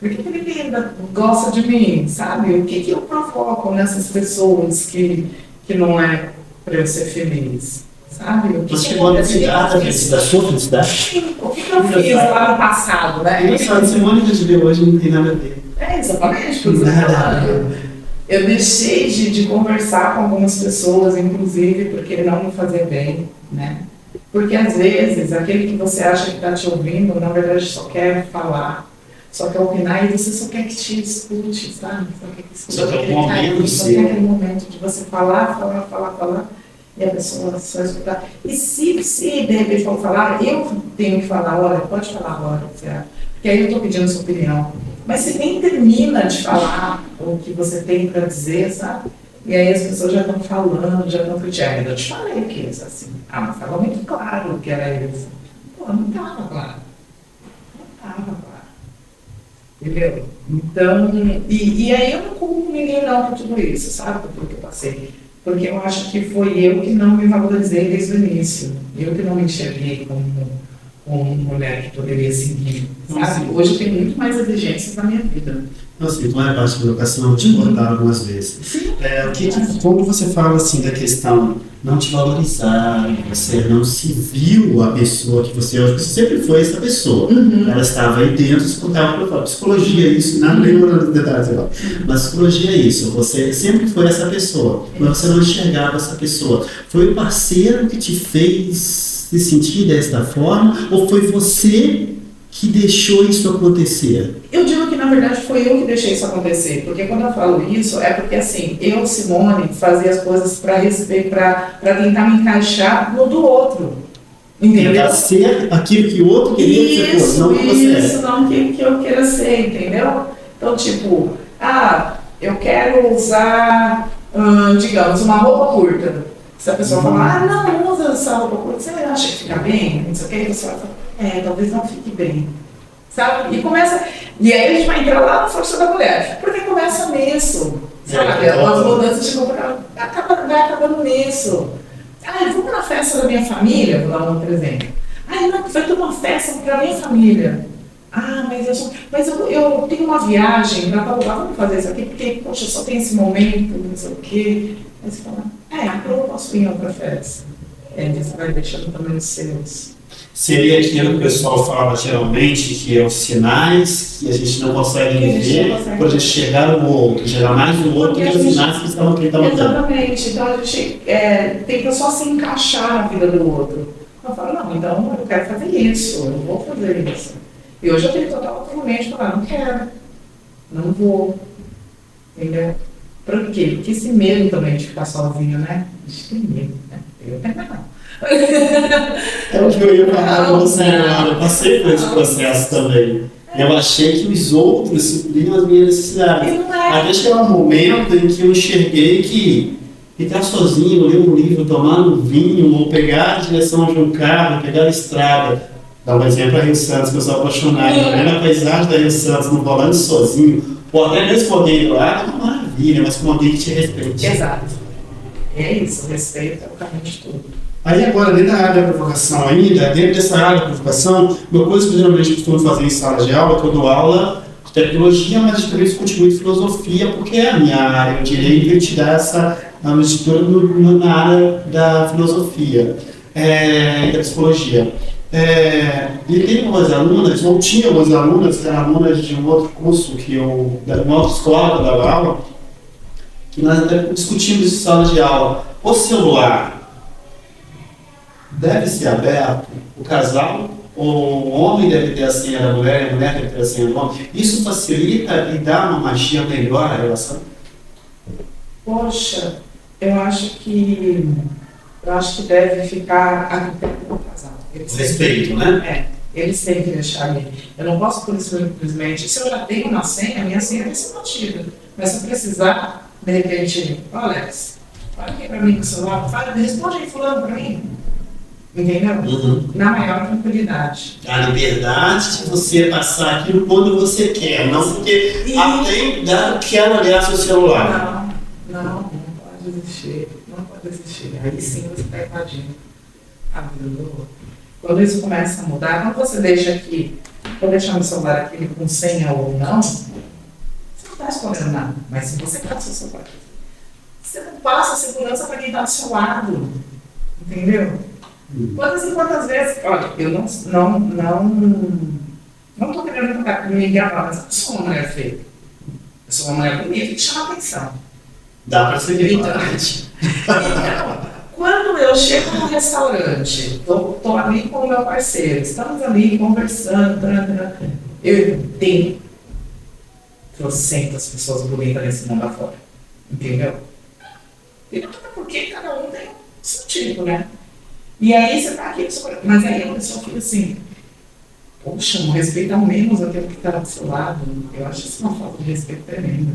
Por que ninguém ainda gosta de mim, sabe? O que eu provoco nessas pessoas que não é para eu ser feliz, sabe? Você chegou a felicidade, da sua felicidade? Sim, o que eu fiz lá no passado, né? Engraçado, Simone que a gente vê hoje não tem nada a ver. Exatamente, por exemplo. Eu deixei de conversar com algumas pessoas, inclusive, porque não me fazia bem, né? Porque, às vezes, aquele que você acha que está te ouvindo, na verdade, só quer falar, só quer opinar, e você só quer que te escute, sabe? Só quer que escute. Só quer aquele momento só quer aquele momento de você falar, e a pessoa só escutar. E se de repente for falar, eu tenho que falar, olha, pode falar agora, certo? Porque aí eu estou pedindo a sua opinião. Mas você nem termina de falar o que você tem para dizer, sabe? E aí as pessoas já estão falando, já estão criticando. Eu te falei que isso, assim. Mas estava muito claro que era isso. Pô, não estava claro. Entendeu? Então, e aí eu não culpo ninguém não por tudo isso, sabe? Por que eu passei. Porque eu acho que foi eu que não me valorizei desde o início. Eu que não me enxerguei como mulher que poderia seguir, sabe? Hoje eu tenho muito mais exigências na minha vida. Nossa, então é a parte da educação, eu te cortar algumas vezes. Como você fala assim da questão não te valorizar, você não se viu a pessoa que você hoje, você sempre foi essa pessoa. Ela estava aí dentro, escutava para falar. Psicologia é isso, não lembro dos detalhes agora. Mas psicologia é isso, você sempre foi essa pessoa, mas você não enxergava essa pessoa. Foi o parceiro que te fez se sentir desta forma, ou foi você que deixou isso acontecer? Eu digo que, na verdade, foi eu que deixei isso acontecer, porque quando eu falo isso, é porque, assim, eu, Simone, fazia as coisas para tentar me encaixar no do outro, entendeu? Tentar ser aquilo que o outro queria que você fosse, não que você é. Isso, não que eu queira ser, entendeu? Então, tipo, eu quero usar, digamos, uma roupa curta. Se a pessoa falar, não usa essa roupa curta, você acha que fica bem? Não sei o que, você vai falar, talvez não fique bem. Sabe? E aí a gente vai entrar lá na força da mulher. Porque começa nisso. Sabe? As mudanças de roupa vai acabando nisso. Vamos na festa da minha família, vou dar um outro exemplo. Não, vai ter uma festa para minha família. Mas eu tenho uma viagem para tal lugar, vamos fazer isso aqui, porque, poxa, só tem esse momento, não sei o quê. Aí você fala, eu posso ir em outra festa. Você vai deixando também os seus. Seria aquilo que o pessoal fala geralmente, que é os sinais que a gente não consegue ver para a gente chegar no outro, gerar mais no outro que os sinais que estão aqui. Exatamente. Então a gente tenta só se encaixar na vida do outro. Eu falo, não, então eu quero fazer isso, eu vou fazer isso. E hoje eu tenho total autonomia de falar, não quero, não vou. Entendeu? Por quê? Porque esse medo também de ficar sozinho, né? A gente tem medo, né? Eu tenho não. É o que eu ia falar com você, eu passei por esse processo também. Eu achei que os outros supriam as minhas necessidades. Até chegar um momento em que eu enxerguei que ficar sozinho, ler um livro, tomar um vinho, ou pegar a direção de um carro, pegar a estrada. Dá um exemplo a Rio Santos, que eu sou apaixonado. Vendo a paisagem da Rio Santos no volante sozinho, ou até mesmo com alguém do lado, é uma maravilha, mas com alguém que te respeite. Exato. É isso, o respeito é o caminho de tudo. Aí agora, dentro da área da provocação ainda, dentro dessa área da provocação, uma coisa que eu geralmente costumo fazer em sala de aula, que eu dou aula de tecnologia, mas também discuto muito filosofia, porque é a minha área, eu direito, e te dar essa mistura na área da filosofia e da psicologia. E tem umas alunas, ou tinha umas alunas, que eram alunas de um outro curso, uma outra escola que eu dava aula, que nós até discutimos em sala de aula. O celular deve ser aberto, o casal, o homem deve ter a senha da mulher e a mulher deve ter a senha do homem. Isso facilita e dá uma magia melhor à relação? Poxa, eu acho que deve ficar a critério do casal. Respeito, né? Eles têm que deixar ali. Eu não posso, por isso, simplesmente, se eu já tenho uma senha, a minha senha vai ser mantida. Mas se eu precisar, de repente, Alex, olha aqui pra mim com o celular, responde aí fulano pra mim. Entendeu? Uhum. Na maior tranquilidade. A liberdade de você passar aquilo quando você quer, não porque quer olhar seu celular. Não pode existir. Não pode existir. Aí sim você está invadindo a vida do outro. Quando isso começa a mudar, quando você deixa aqui, vou deixar meu celular aqui com senha ou não, você não está escondendo nada. Mas se você passa o celular, você não passa a segurança para quem está do seu lado. Entendeu? Quantas e quantas vezes, olha, eu não estou querendo me enganar, mas eu sou uma mulher feia. Eu sou uma mulher bonita que chama atenção. Dá para ser verdade. Então, quando eu chego num restaurante, estou ali com o meu parceiro, estamos ali conversando, eu tenho trocentas pessoas bonitas nesse mundo afora. Entendeu? Porque cada um tem o seu tipo, né? E aí você está aqui, mas aí a pessoa fica assim, poxa, não respeita ao menos aquele que está do seu lado. Eu acho isso uma falta de respeito tremenda,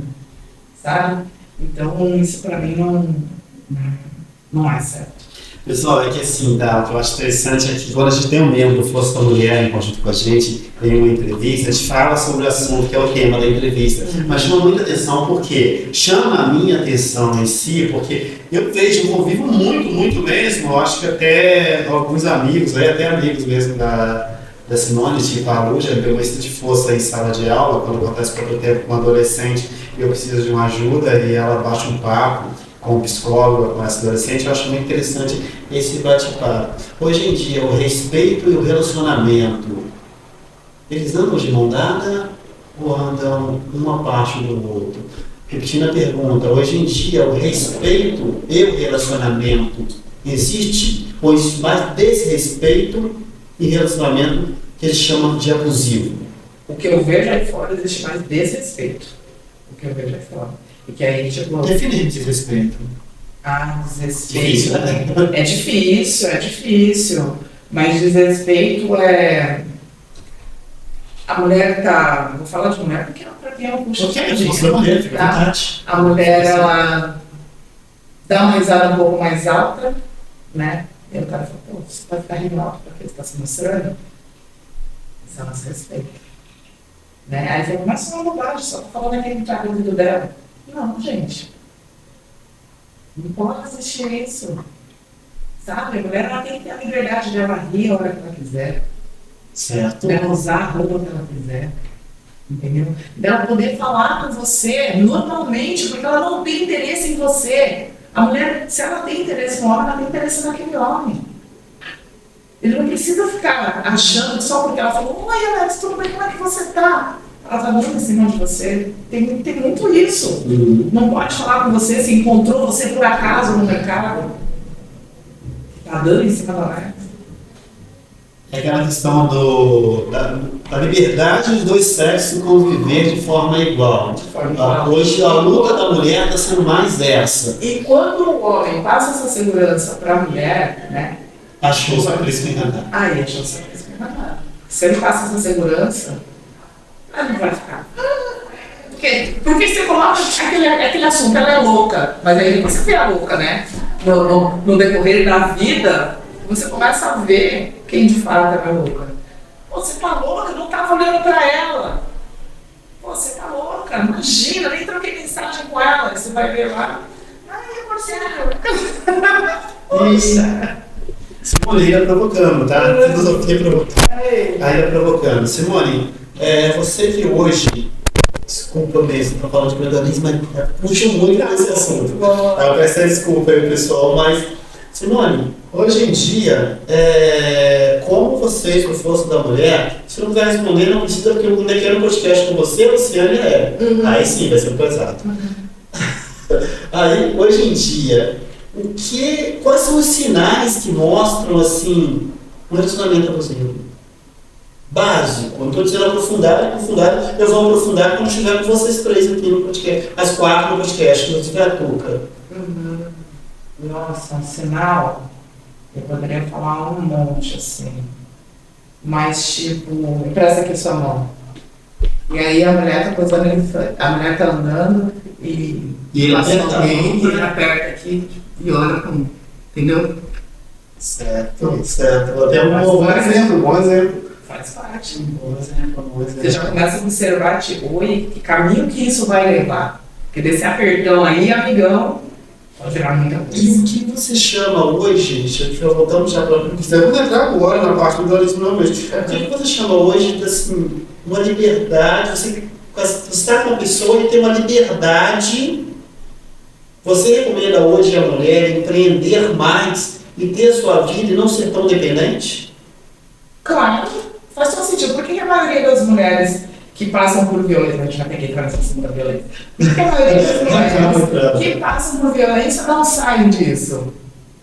sabe? Então isso para mim não é certo. Pessoal, é que assim, o que eu acho interessante é que quando a gente tem um membro do Força da Mulher em conjunto com a gente, em uma entrevista, a gente fala sobre o assunto que é o tema da entrevista, mas chama muita atenção porque chama a minha atenção em si, porque eu convivo muito mesmo, eu acho que até alguns amigos, até amigos mesmo da Simone de Palu, já deu uma de força em sala de aula, quando acontece por tempo com um adolescente e eu preciso de uma ajuda e ela bate um papo com o psicólogo, com essa adolescente, eu acho muito interessante esse bate-papo. Hoje em dia, o respeito e o relacionamento, eles andam de mão dada ou andam uma parte do outro? Repetindo a pergunta, hoje em dia, o respeito e o relacionamento existe ou existe mais desrespeito e relacionamento que eles chamam de abusivo? O que eu vejo aí fora existe mais desrespeito. O que eu vejo aí fora. E que aí, tipo... Definir desrespeito. Desrespeito. Difícil, né? É difícil. Mas desrespeito é... A mulher tá... Vou falar de mulher porque pra quem é um puxa de tá? A mulher, ela dá uma risada um pouco mais alta, né? E o cara fala, pô, você pode ficar rindo alto porque você está se mostrando? Isso é nosso respeito. Né? Aí você fala, mas isso é uma bobagem, só tô falando aqui que tá dentro dela. Não, gente. Não pode existir isso. Sabe? A mulher ela tem que ter a liberdade de ela rir a hora que ela quiser. Certo. Dela usar a roupa que ela quiser. Entendeu? Dela poder falar com você normalmente, porque ela não tem interesse em você. A mulher, se ela tem interesse no homem, ela tem interesse naquele homem. Ele não precisa ficar achando que só porque ela falou: oi, Alex, tudo bem, como é que você tá? Ela tá dando em cima de você. Tem muito isso. Não pode falar com você se encontrou você por acaso no mercado. Tá dando em cima da Alex. É aquela questão da liberdade dos dois sexos conviver de forma igual. Hoje a luta da mulher está sendo mais essa. E quando o homem passa essa segurança para a mulher, né? Achou só príncipe encantado. Aí achou só príncipe encantado. Se ele passa essa segurança, ela não vai ficar. Porque você coloca aquele assunto, ela é louca, mas aí depois você vê a louca, né? No decorrer da vida, você começa a ver quem de fato é louca. Pô, você tá louca, não tava olhando pra ela. Pô, você tá louca, imagina, nem troquei mensagem com ela. Você vai ver lá. Ai, Marcelo. Poxa. Simone, ainda provocando, tá? Filosofia provocando. Ainda provocando. Simone, você que hoje, desculpa mesmo, tá falando de empreendedorismo, mas puxa muito nesse assunto. Eu peço desculpa aí, pessoal, mas, Simone, hoje em dia, como vocês, no Força da Mulher, se não quiser responder, não precisa, porque eu ainda quero um podcast com você, Luciane Aí sim, vai ser pesado. Aí, hoje em dia, quais são os sinais que mostram, assim, um relacionamento abusivo? Básico, não estou dizendo aprofundar, eu vou aprofundar quando estiver com vocês três aqui no podcast, as 4 no podcast, no tiver a Tuca. Nossa, um sinal, eu poderia falar um monte, assim, mas tipo, empresta aqui sua mão. E aí a mulher tá posando, a mulher tá andando e ele aperta aqui e olha como, entendeu? Certo. Até bom exemplo. Faz parte. Bom exemplo. Você já começa a observar, tipo, oi, que caminho que isso vai levar? Porque desse apertão aí, amigão, pode gerar muita coisa. E o que você chama hoje, voltamos já para o que vamos entrar agora na parte do dualismo normalmente. O que você chama hoje de assim, uma liberdade? Você está com uma pessoa e tem uma liberdade. Você recomenda hoje a mulher empreender mais e ter sua vida e não ser tão dependente? Claro, faz todo sentido. Por que a maioria das mulheres que passam por violência, a gente já tem que entrar nessa segunda violência, por que a maioria das mulheres que passam por violência não saem disso?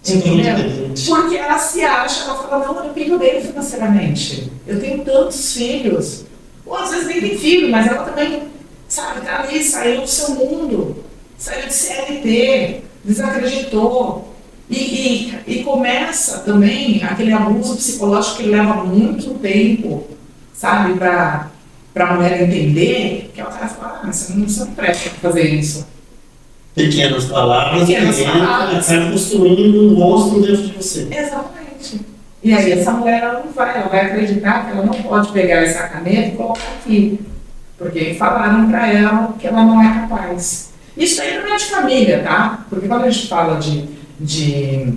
Entendeu? Porque ela se acha, ela fala, não, eu dependo dele financeiramente. Eu tenho tantos filhos. Ou às vezes nem tem filho, mas ela também, sabe, tá ali, saiu do seu mundo, saiu de CLT, desacreditou. E começa também aquele abuso psicológico que leva muito tempo, sabe, para a mulher entender, que ela vai falar, você não presta para fazer isso. Pequenas palavras, vai construindo um monstro dentro de você. Exatamente. E aí essa mulher ela vai acreditar que ela não pode pegar essa caneta e colocar aqui. Porque falaram para ela que ela não é capaz. Isso aí não é de família, tá? Porque quando a gente fala de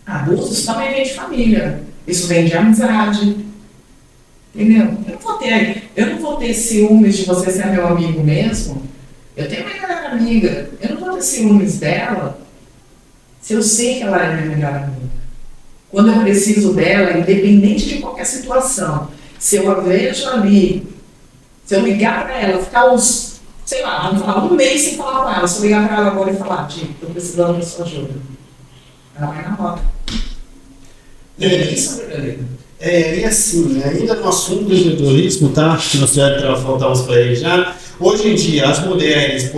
abusos, também vem de família. Isso vem de amizade. Entendeu? Eu não vou ter ciúmes de você ser meu amigo mesmo. Eu tenho uma melhor amiga. Eu não vou ter ciúmes dela se eu sei que ela é minha melhor amiga. Quando eu preciso dela, independente de qualquer situação, se eu a vejo ali, se eu ligar para ela, ficar uns, sei lá, vamos falar um mês sem falar com ela, se eu ligar para ela agora e falar, estou precisando da sua ajuda, ela vai na rota. Isso é verdadeiro. E assim, ainda no assunto do empreendedorismo, tá? Que nós já faltamos para ele já. Hoje em dia, as mulheres,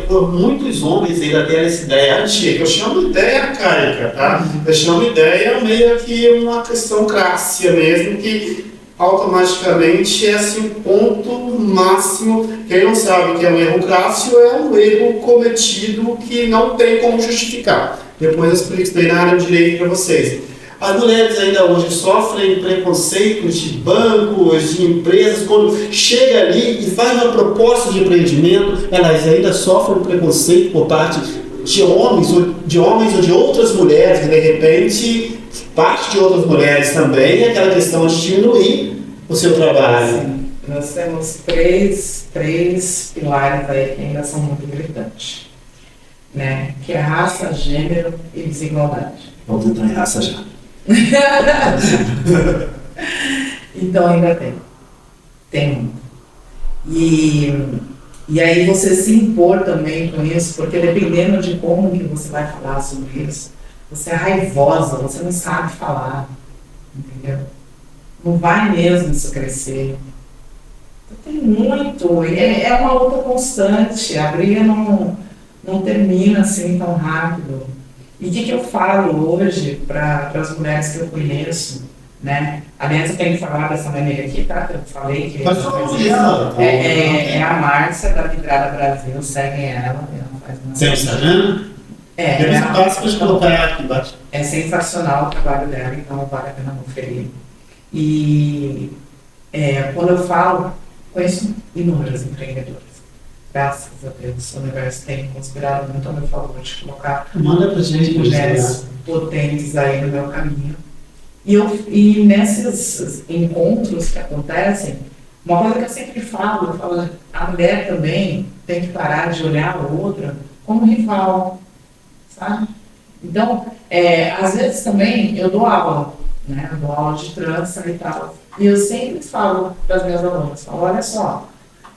por muitos homens ainda têm essa ideia antiga. Eu chamo de ideia arcaica, tá? Eu chamo de ideia meio que uma questão clássica mesmo, que automaticamente é assim um ponto máximo. Quem não sabe que é um erro clássico, é um erro cometido que não tem como justificar. Depois eu explico isso daí na área de direito para vocês. As mulheres ainda hoje sofrem preconceitos de bancos, de empresas. Quando chega ali e faz uma proposta de empreendimento, elas ainda sofrem preconceito por parte de homens ou de outras mulheres, que de repente, parte de outras mulheres também, é aquela questão de diminuir o seu trabalho? Sim, nós temos três pilares aí que ainda são muito gritantes, né? Que é raça, gênero e desigualdade. Vamos entrar em raça já. Então ainda tem muito. E aí você se impor também com isso, porque dependendo de como que você vai falar sobre isso, você é raivosa, você não sabe falar, entendeu? Não vai mesmo isso crescer. Tem muito, e é uma luta constante, a briga não termina assim tão rápido. E o que eu falo hoje para as mulheres que eu conheço, né? Aliás, eu tenho que falar dessa maneira aqui, tá? Eu falei que é a Márcia da Vidrada Brasil, seguem ela faz uma... Seu Instagram? Depois eu passo para colocar aqui embaixo. É sensacional o trabalho dela, então vale a pena conferir. E quando eu falo, conheço inúmeras empreendedoras. Graças a Deus, o universo tem conspirado muito a meu favor de colocar mulheres potentes aí no meu caminho. E nesses encontros que acontecem, uma coisa que eu sempre falo, a mulher também tem que parar de olhar a outra como rival, sabe? Então, às vezes também eu dou aula, né? Eu dou aula de trança e tal. E eu sempre falo para as minhas alunas, olha só,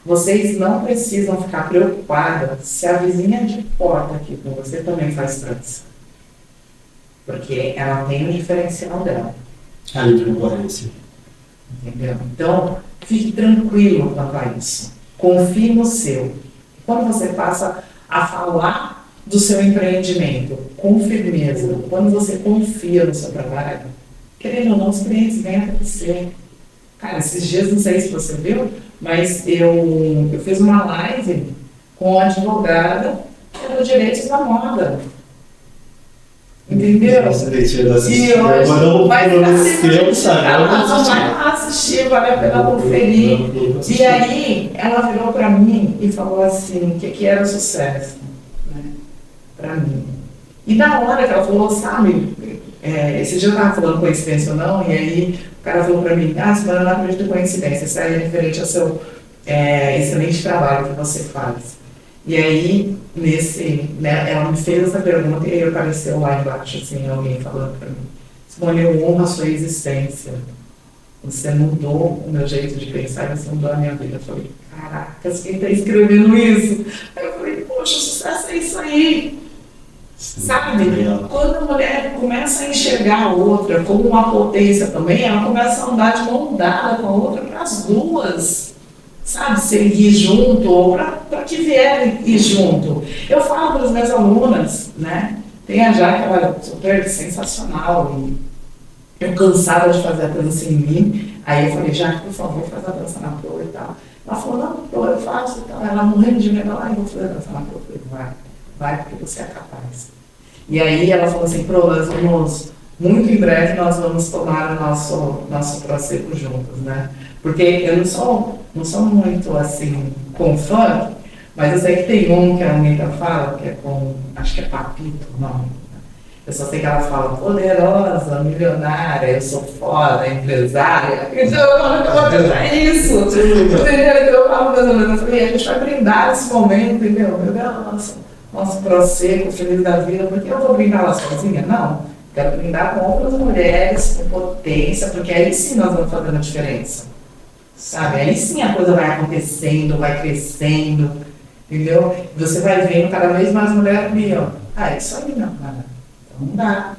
vocês não precisam ficar preocupadas se a vizinha de porta aqui com você também faz trança. Porque ela tem um diferencial dela. A livre concorrência. Entendeu? Então, fique tranquilo quanto a isso. Confie no seu. Quando você passa a falar do seu empreendimento com firmeza, quando você confia no seu trabalho, querendo ou não, os clientes vêm até você. Cara, esses dias, não sei se você viu, mas eu fiz uma live com uma advogada que era direitos da moda. Entendeu? E hoje vai assistir, vale a pena conferir. E aí ela virou para mim e falou assim, que era sucesso, né? Para mim. E na hora que ela falou, sabe, esse dia eu estava falando coincidência ou não, e aí o cara falou para mim, mas eu não acredito em coincidência, isso aí é referente ao seu excelente trabalho que você faz. E aí, ela me fez essa pergunta e aí apareceu lá embaixo, assim, alguém falando para mim, Simone, eu honro a sua existência. Você mudou o meu jeito de pensar, você mudou a minha vida. Eu falei, caracas, quem está escrevendo isso? Aí eu falei, poxa, o sucesso é isso aí. Sabe? Quando a mulher começa a enxergar a outra como uma potência também, ela começa a andar de mão dada com a outra para as duas. Sabe, seguir junto, ou para que vier ir junto. Eu falo para as minhas alunas, né? Tem a Jaque, ela é super sensacional, e eu cansada de fazer a dança em mim, aí eu falei, Jaque, por favor, faz a dança na proa e tal. Ela falou, não, proa, eu faço e tal. Ela morrendo de medo, eu vou fazer a dança na proa. Eu falei, vai, porque você é capaz. E aí ela falou assim, proa, muito em breve nós vamos tomar o nosso processo juntos, né? Porque eu não sou muito assim com funk, mas eu sei que tem um que a Anitta fala, que é com, acho que é Papito o nome. Eu só sei que ela fala, poderosa, milionária, eu sou foda, empresária. Então eu vou tentar isso. Entendeu? Eu falo mais ou menos, eu falei, a gente vai brindar esse momento, entendeu? Meu Deus, nosso prosseco, feliz da vida, porque eu vou brindar lá sozinha? Não. Quero brindar com outras mulheres, com potência, porque aí sim nós vamos fazendo a diferença. Sabe? Aí sim a coisa vai acontecendo, vai crescendo, entendeu? Você vai vendo cada vez mais mulher ali, ó. É isso aí, não, cara. Então não dá.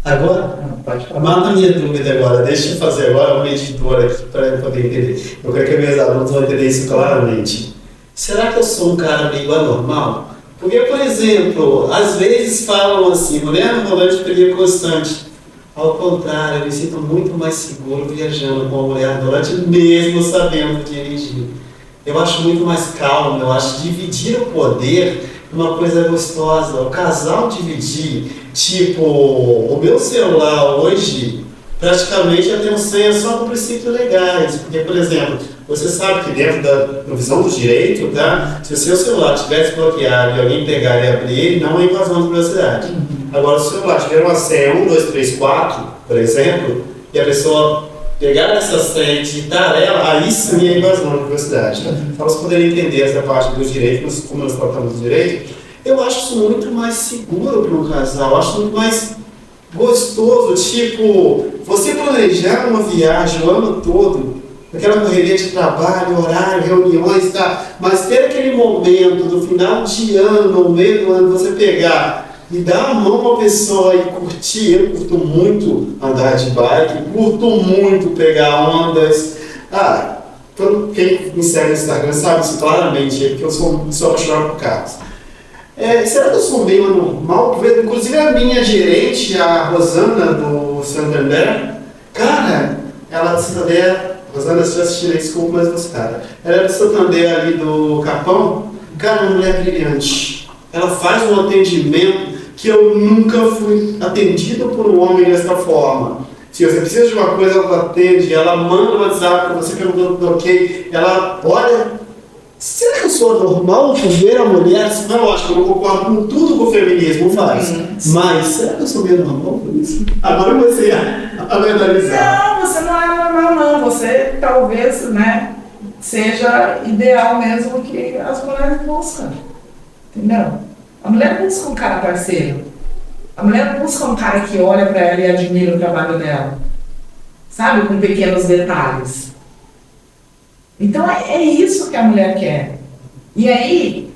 Agora? Não, pode falar. Mata a minha dúvida agora. Deixa eu fazer agora uma editora aqui para eu poder entender. Eu quero que meus alunos vão entender isso claramente. Será que eu sou um cara meio anormal? Porque, por exemplo, às vezes falam assim, mulher no volante de perigo constante. Ao contrário, eu me sinto muito mais seguro viajando com a mulher no volante, mesmo sabendo dirigir. Eu acho muito mais calmo, eu acho dividir o poder uma coisa gostosa. O casal dividir, tipo, o meu celular hoje, praticamente eu tenho senha só com princípios legais. Porque, por exemplo, você sabe que dentro da provisão do direito, tá? Se o seu celular tivesse bloqueado e alguém pegar e abrir ele, não é invasão de privacidade. Agora, se o celular tiver uma senha 1, 2, 3, 4, por exemplo, e a pessoa pegar essa senha e digitar ela, aí sim é invasão da privacidade. Então, você poderia entender essa parte dos direitos, como nós tratamos dos direitos, eu acho isso muito mais seguro para um casal, eu acho muito mais gostoso, tipo, você planejar uma viagem o ano todo, aquela correria de trabalho, horário, reuniões, tá? Mas ter aquele momento do final de ano, no meio do ano, você pegar e dar a mão para a pessoa e curtir. Eu curto muito andar de bike, curto muito pegar ondas. Quem me segue no Instagram sabe isso claramente, porque eu sou apaixonado por carros. Será que eu sou meio anormal? Inclusive a minha gerente, a Rosana do Santander, cara, ela do Santander, Rosana, se eu assistir, desculpa, mas você, cara, ela é do Santander ali do Capão, cara, uma mulher brilhante. Ela faz um atendimento que eu nunca fui atendido por um homem dessa forma. Se você precisa de uma coisa, ela atende, ela manda um WhatsApp para você perguntando ok, ela olha. Será que eu sou normal por ver a mulher? Não é lógico, eu não concordo com tudo que o feminismo faz. Mas será que eu sou meio normal por isso? Agora eu comecei a analisar. Não, você não é normal não. Você talvez, né, seja ideal mesmo que as mulheres buscam. Entendeu? A mulher busca um cara parceiro. A mulher busca um cara que olha para ela e admira o trabalho dela. Sabe? Com pequenos detalhes. Então é isso que a mulher quer. E aí,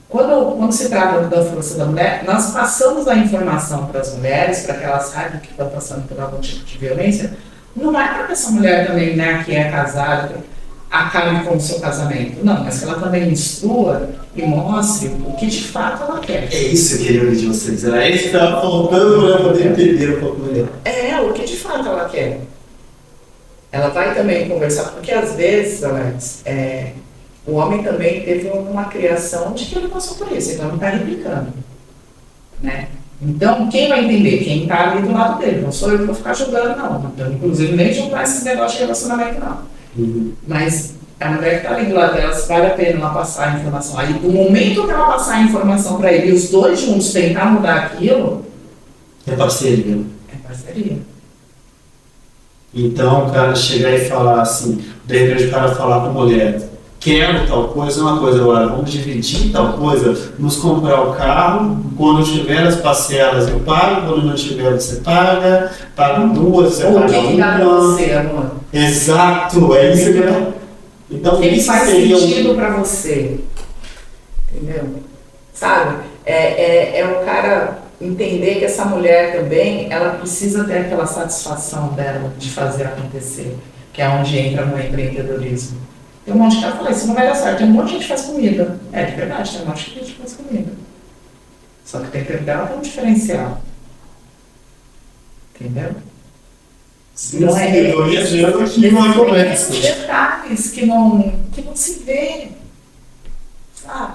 quando se trata da força da mulher, nós passamos a informação para as mulheres, para que elas saibam que estão passando por algum tipo de violência. Não é para que essa mulher também, né, que é casada, acabe com o seu casamento. Não, mas que ela também instrua e mostre o que de fato ela quer. É isso que eu queria ouvir de vocês. Era isso que estava faltando para poder entender um pouco melhor. O que de fato ela quer. Ela vai também conversar, porque às vezes, Alex, o homem também teve uma criação de que ele passou por isso, então ele está replicando. Né? Então, quem vai entender? Quem está ali do lado dele. Não sou eu que vou ficar julgando, não. Então, inclusive, nem julgar esses negócios de relacionamento, não. Mas a mulher que está ali do lado dela, se vale a pena ela passar a informação. Aí, do momento que ela passar a informação para ele e os dois juntos tentar mudar aquilo... É parceria. É parceria. Então, o cara chegar e falar assim, de repente o cara falar com a mulher, quero tal coisa, uma coisa, agora vamos dividir tal coisa, nos comprar o carro, quando tiver as parcelas eu pago, quando não tiver você paga duas, você paga uma. O que dá pra você, amor? Exato, é isso que é. Então, ele faz sentido pra você. Entendeu? Sabe? É o cara entender que essa mulher também, ela precisa ter aquela satisfação dela de fazer acontecer, que é onde entra no empreendedorismo. Tem um monte de cara que fala, isso não vai dar certo, tem um monte de gente que faz comida. De verdade, tem um monte de gente que faz comida. Só que tem que ter um diferencial. Entendeu? Não é detalhes que não se vê.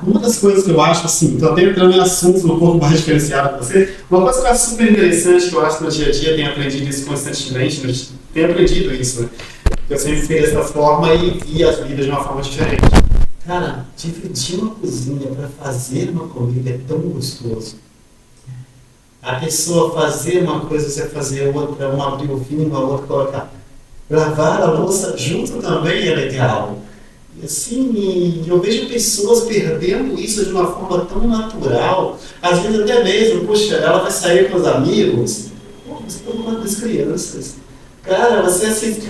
Uma das coisas que eu acho, assim, estou até entrando em assuntos um pouco mais diferenciados com você, uma coisa que eu acho super interessante, que eu acho que no dia a dia tenho aprendido isso constantemente, tenho aprendido isso, né? Eu sempre fiz dessa forma e vi as vidas de uma forma diferente. Cara, dividir uma cozinha para fazer uma comida é tão gostoso. A pessoa fazer uma coisa, você fazer outra, uma abrir o vinho, a outra colocar. Lavar a louça junto também é legal. E assim, eu vejo pessoas perdendo isso de uma forma tão natural, às vezes até mesmo, poxa, ela vai sair com os amigos, você está falando das crianças. Cara, você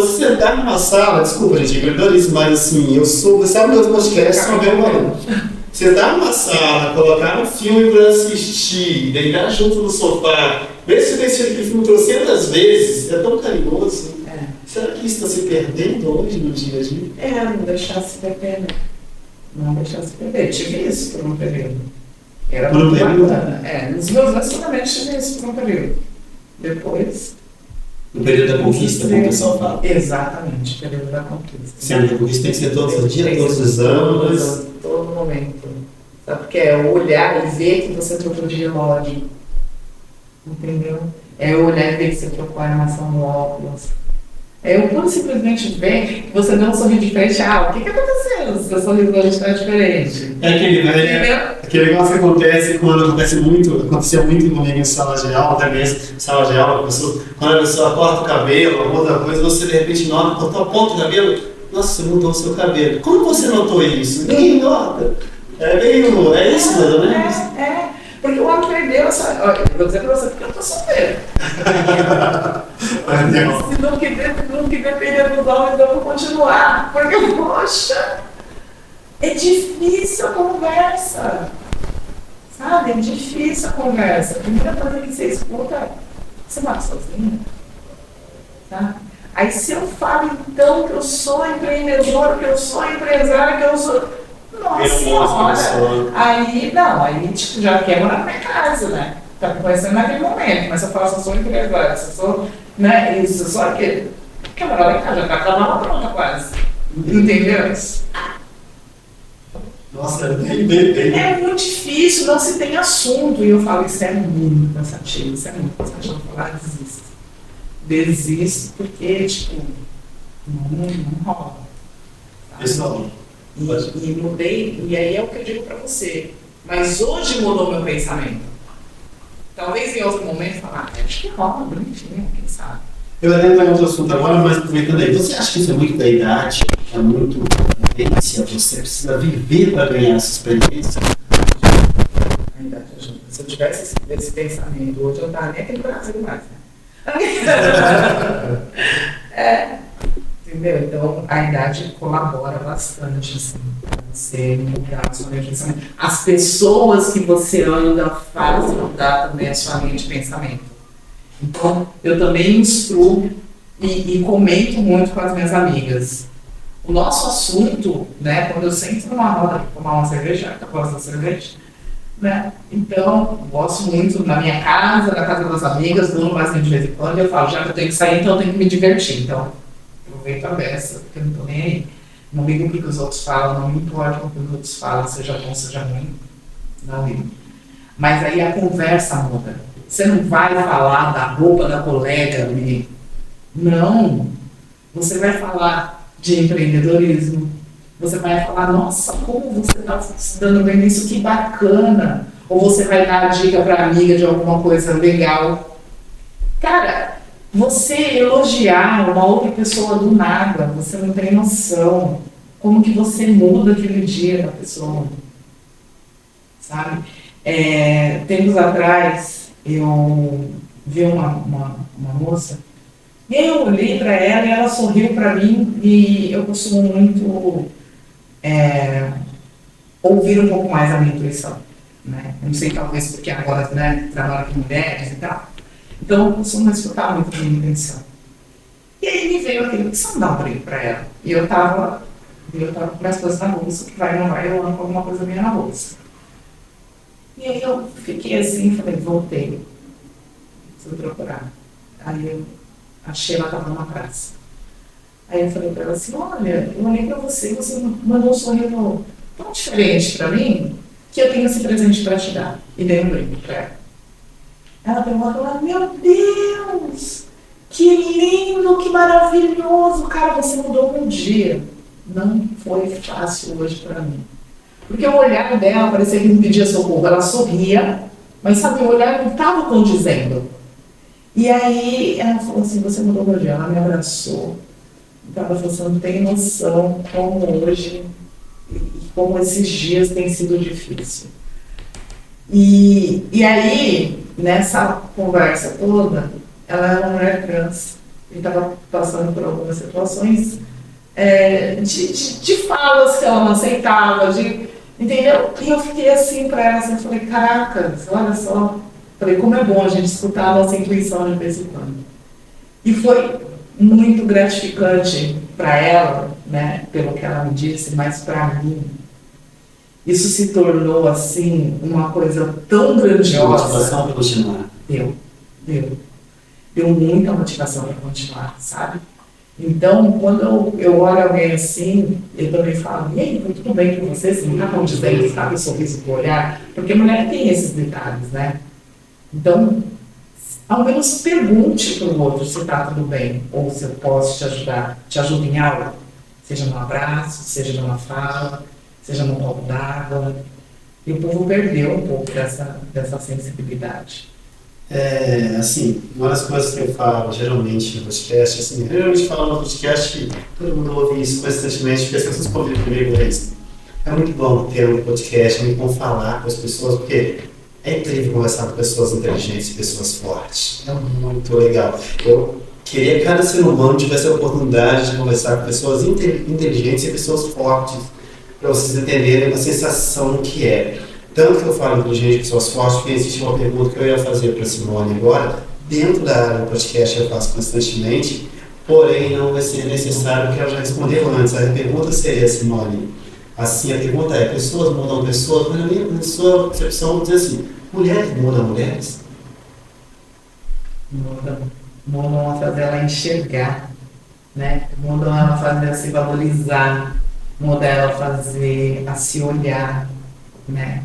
sentar numa sala, desculpa gente, empreendedorismo, mas assim, você sabe meus podcasts, são bem maluco. Sentar numa sala, colocar um filme para assistir, deitar junto no sofá, ver se você aquele filme 300 vezes, é tão carinhoso. Será que isso está se perdendo hoje no dia a dia? Não deixar se perder. Não deixar se perder. Tive isso por um período. Era muito bacana. Nos meus relacionamentos tive isso por um período. Depois... No período da conquista, como o pessoal fala. Exatamente, o período da conquista. Sendo que a conquista tem que ser todos os dias, todos os anos. Todo momento. Sabe? Porque é o olhar e ver que você trocou de relógio. Entendeu? É o olhar e ver que você trocou a armação do óculos. Eu pude simplesmente ver que você deu um sorriso diferente. O que aconteceu? O seu sorriso hoje está diferente. É aquele velho. Aquele negócio que acontece quando acontecia muito comigo em sala de aula, até mesmo sala de aula, quando a pessoa corta o cabelo, alguma outra coisa, você de repente nota, cortou a ponta do cabelo, nossa, você mudou o seu cabelo. Como você notou isso? Ninguém nota. É isso, mais ou menos? Porque o homem perdeu essa. Olha, eu vou dizer pra você porque eu tô solteiro. Se não quiser perder nos homens, eu vou continuar. Porque, poxa, é difícil a conversa. Sabe? É difícil a conversa. A primeira coisa que você escuta, você mora sozinha. Tá? Aí se eu falo então que eu sou empreendedor, que eu sou empresário, que eu sou. Nossa senhora! Aí tipo, já quer morar na minha casa, né? Tá me conhecendo naquele momento, mas se eu falar se eu sou empresário, se eu sou, né, isso, só que quer morar lá em casa, já tá com a mala pronta quase. Entendeu? Nossa, é muito difícil, não se tem assunto. E eu falo, isso é muito cansativo, falar desisto porque, tipo, não rola. Isso não. E mudei, e aí é o que eu digo pra você. Mas hoje mudou meu pensamento. Talvez em outro momento falar, acho que rola, bonitinho, quem sabe. Eu vou entrar em outro assunto agora, mas aproveitando aí, você acha que isso é muito da idade? É muito da vivência? Você precisa viver para ganhar essa experiência? A idade ajuda. Se eu tivesse esse pensamento hoje, eu não tava nem aqui no Brasil mais, né? Entendeu? Então, a idade colabora bastante, assim, para você mudar a sua linha de pensamento. As pessoas que você anda fazem mudar também a sua linha de pensamento. Então, eu também instruo e comento muito com as minhas amigas. O nosso assunto, né, quando eu sento numa roda para tomar uma cerveja, eu gosto da cerveja, né? Então, gosto muito na minha casa, na casa das amigas, vou no barzinho de vez em quando, eu falo, já que eu tenho que sair, então eu tenho que me divertir. Então, aproveito a beça, porque eu não tô nem aí. Não ligo o que os outros falam, não me importa o que os outros falam, seja bom, seja ruim, não ligo. Mas aí a conversa muda. Você não vai falar da roupa da colega ali. Não. Você vai falar de empreendedorismo. Você vai falar, nossa, como você está se dando bem nisso, que bacana. Ou você vai dar a dica para a amiga de alguma coisa legal. Cara, você elogiar uma outra pessoa do nada, você não tem noção como que você muda aquele dia da pessoa. Sabe? Tempos atrás, eu vi uma moça, e aí eu olhei para ela e ela sorriu para mim, e eu costumo muito ouvir um pouco mais a minha intuição. Né? Eu não sei, talvez porque agora, né, trabalho com mulheres e tal. Então eu costumo escutar muito a minha intenção. E aí me veio aquele, que você não dá um brilho para ela? E eu tava com minhas coisas na bolsa, que vai ou não vai, eu ando com alguma coisa minha na bolsa. E aí eu fiquei assim, falei, voltei. Fui procurar. Aí eu achei, ela estava numa praça. Aí eu falei para ela assim, olha, eu olhei para você, você mandou um sorriso tão diferente para mim, que eu tenho esse presente para te dar. E dei um brinco para ela. Ela pegou e falou, meu Deus, que lindo, que maravilhoso. Cara, você mudou um dia. Não foi fácil hoje para mim. Porque o olhar dela parecia que me pedia socorro. Ela sorria, mas sabe, o olhar não estava condizendo. E aí ela falou assim, você mudou meu dia. Ela me abraçou. Então ela falou, você não tem noção como hoje e como esses dias têm sido difíceis. E aí, nessa conversa toda, ela era uma mulher trans e estava passando por algumas situações de falas que ela não aceitava, entendeu? E eu fiquei assim para ela, assim, eu falei, caracas, olha só. Falei, como é bom a gente escutar a nossa intuição de vez em quando. E foi muito gratificante para ela, né, pelo que ela me disse, mas para mim, isso se tornou, assim, uma coisa tão grandiosa. Motivação para continuar. Deu muita motivação para continuar, sabe? Então, quando eu olho alguém assim, eu também falo, e aí, tudo bem com você? Você não está condizendo, sabe, o sorriso do olhar? Porque a mulher tem esses detalhes, né? Então, ao menos pergunte para o outro se está tudo bem, ou se eu posso te ajudar, te ajudo em algo, seja num abraço, seja numa fala, seja num copo d'água. E o povo perdeu um pouco dessa sensibilidade. Assim, uma das coisas que eu falo geralmente no podcast, assim, eu geralmente falo no podcast que todo mundo ouve isso constantemente, porque as pessoas convivem comigo é isso. É muito bom ter um podcast, é muito bom falar com as pessoas, porque é incrível conversar com pessoas inteligentes, pessoas fortes. É muito legal. Eu queria que cada ser humano tivesse a oportunidade de conversar com pessoas inteligentes e pessoas fortes, para vocês entenderem a sensação que é. Tanto que eu falo inteligente, pessoas fortes, porque existe uma pergunta que eu ia fazer para a Simone agora, dentro da área do podcast eu faço constantemente, porém não vai ser necessário que ela já respondeu antes. A pergunta seria, Simone, assim, a pergunta é, pessoas mudam pessoas, mas na minha sua percepção, vou dizer assim, mulheres mudam mulheres? Mudam a fazer ela enxergar, né? Mudam ela a fazer ela se valorizar, mudam ela a se olhar, né?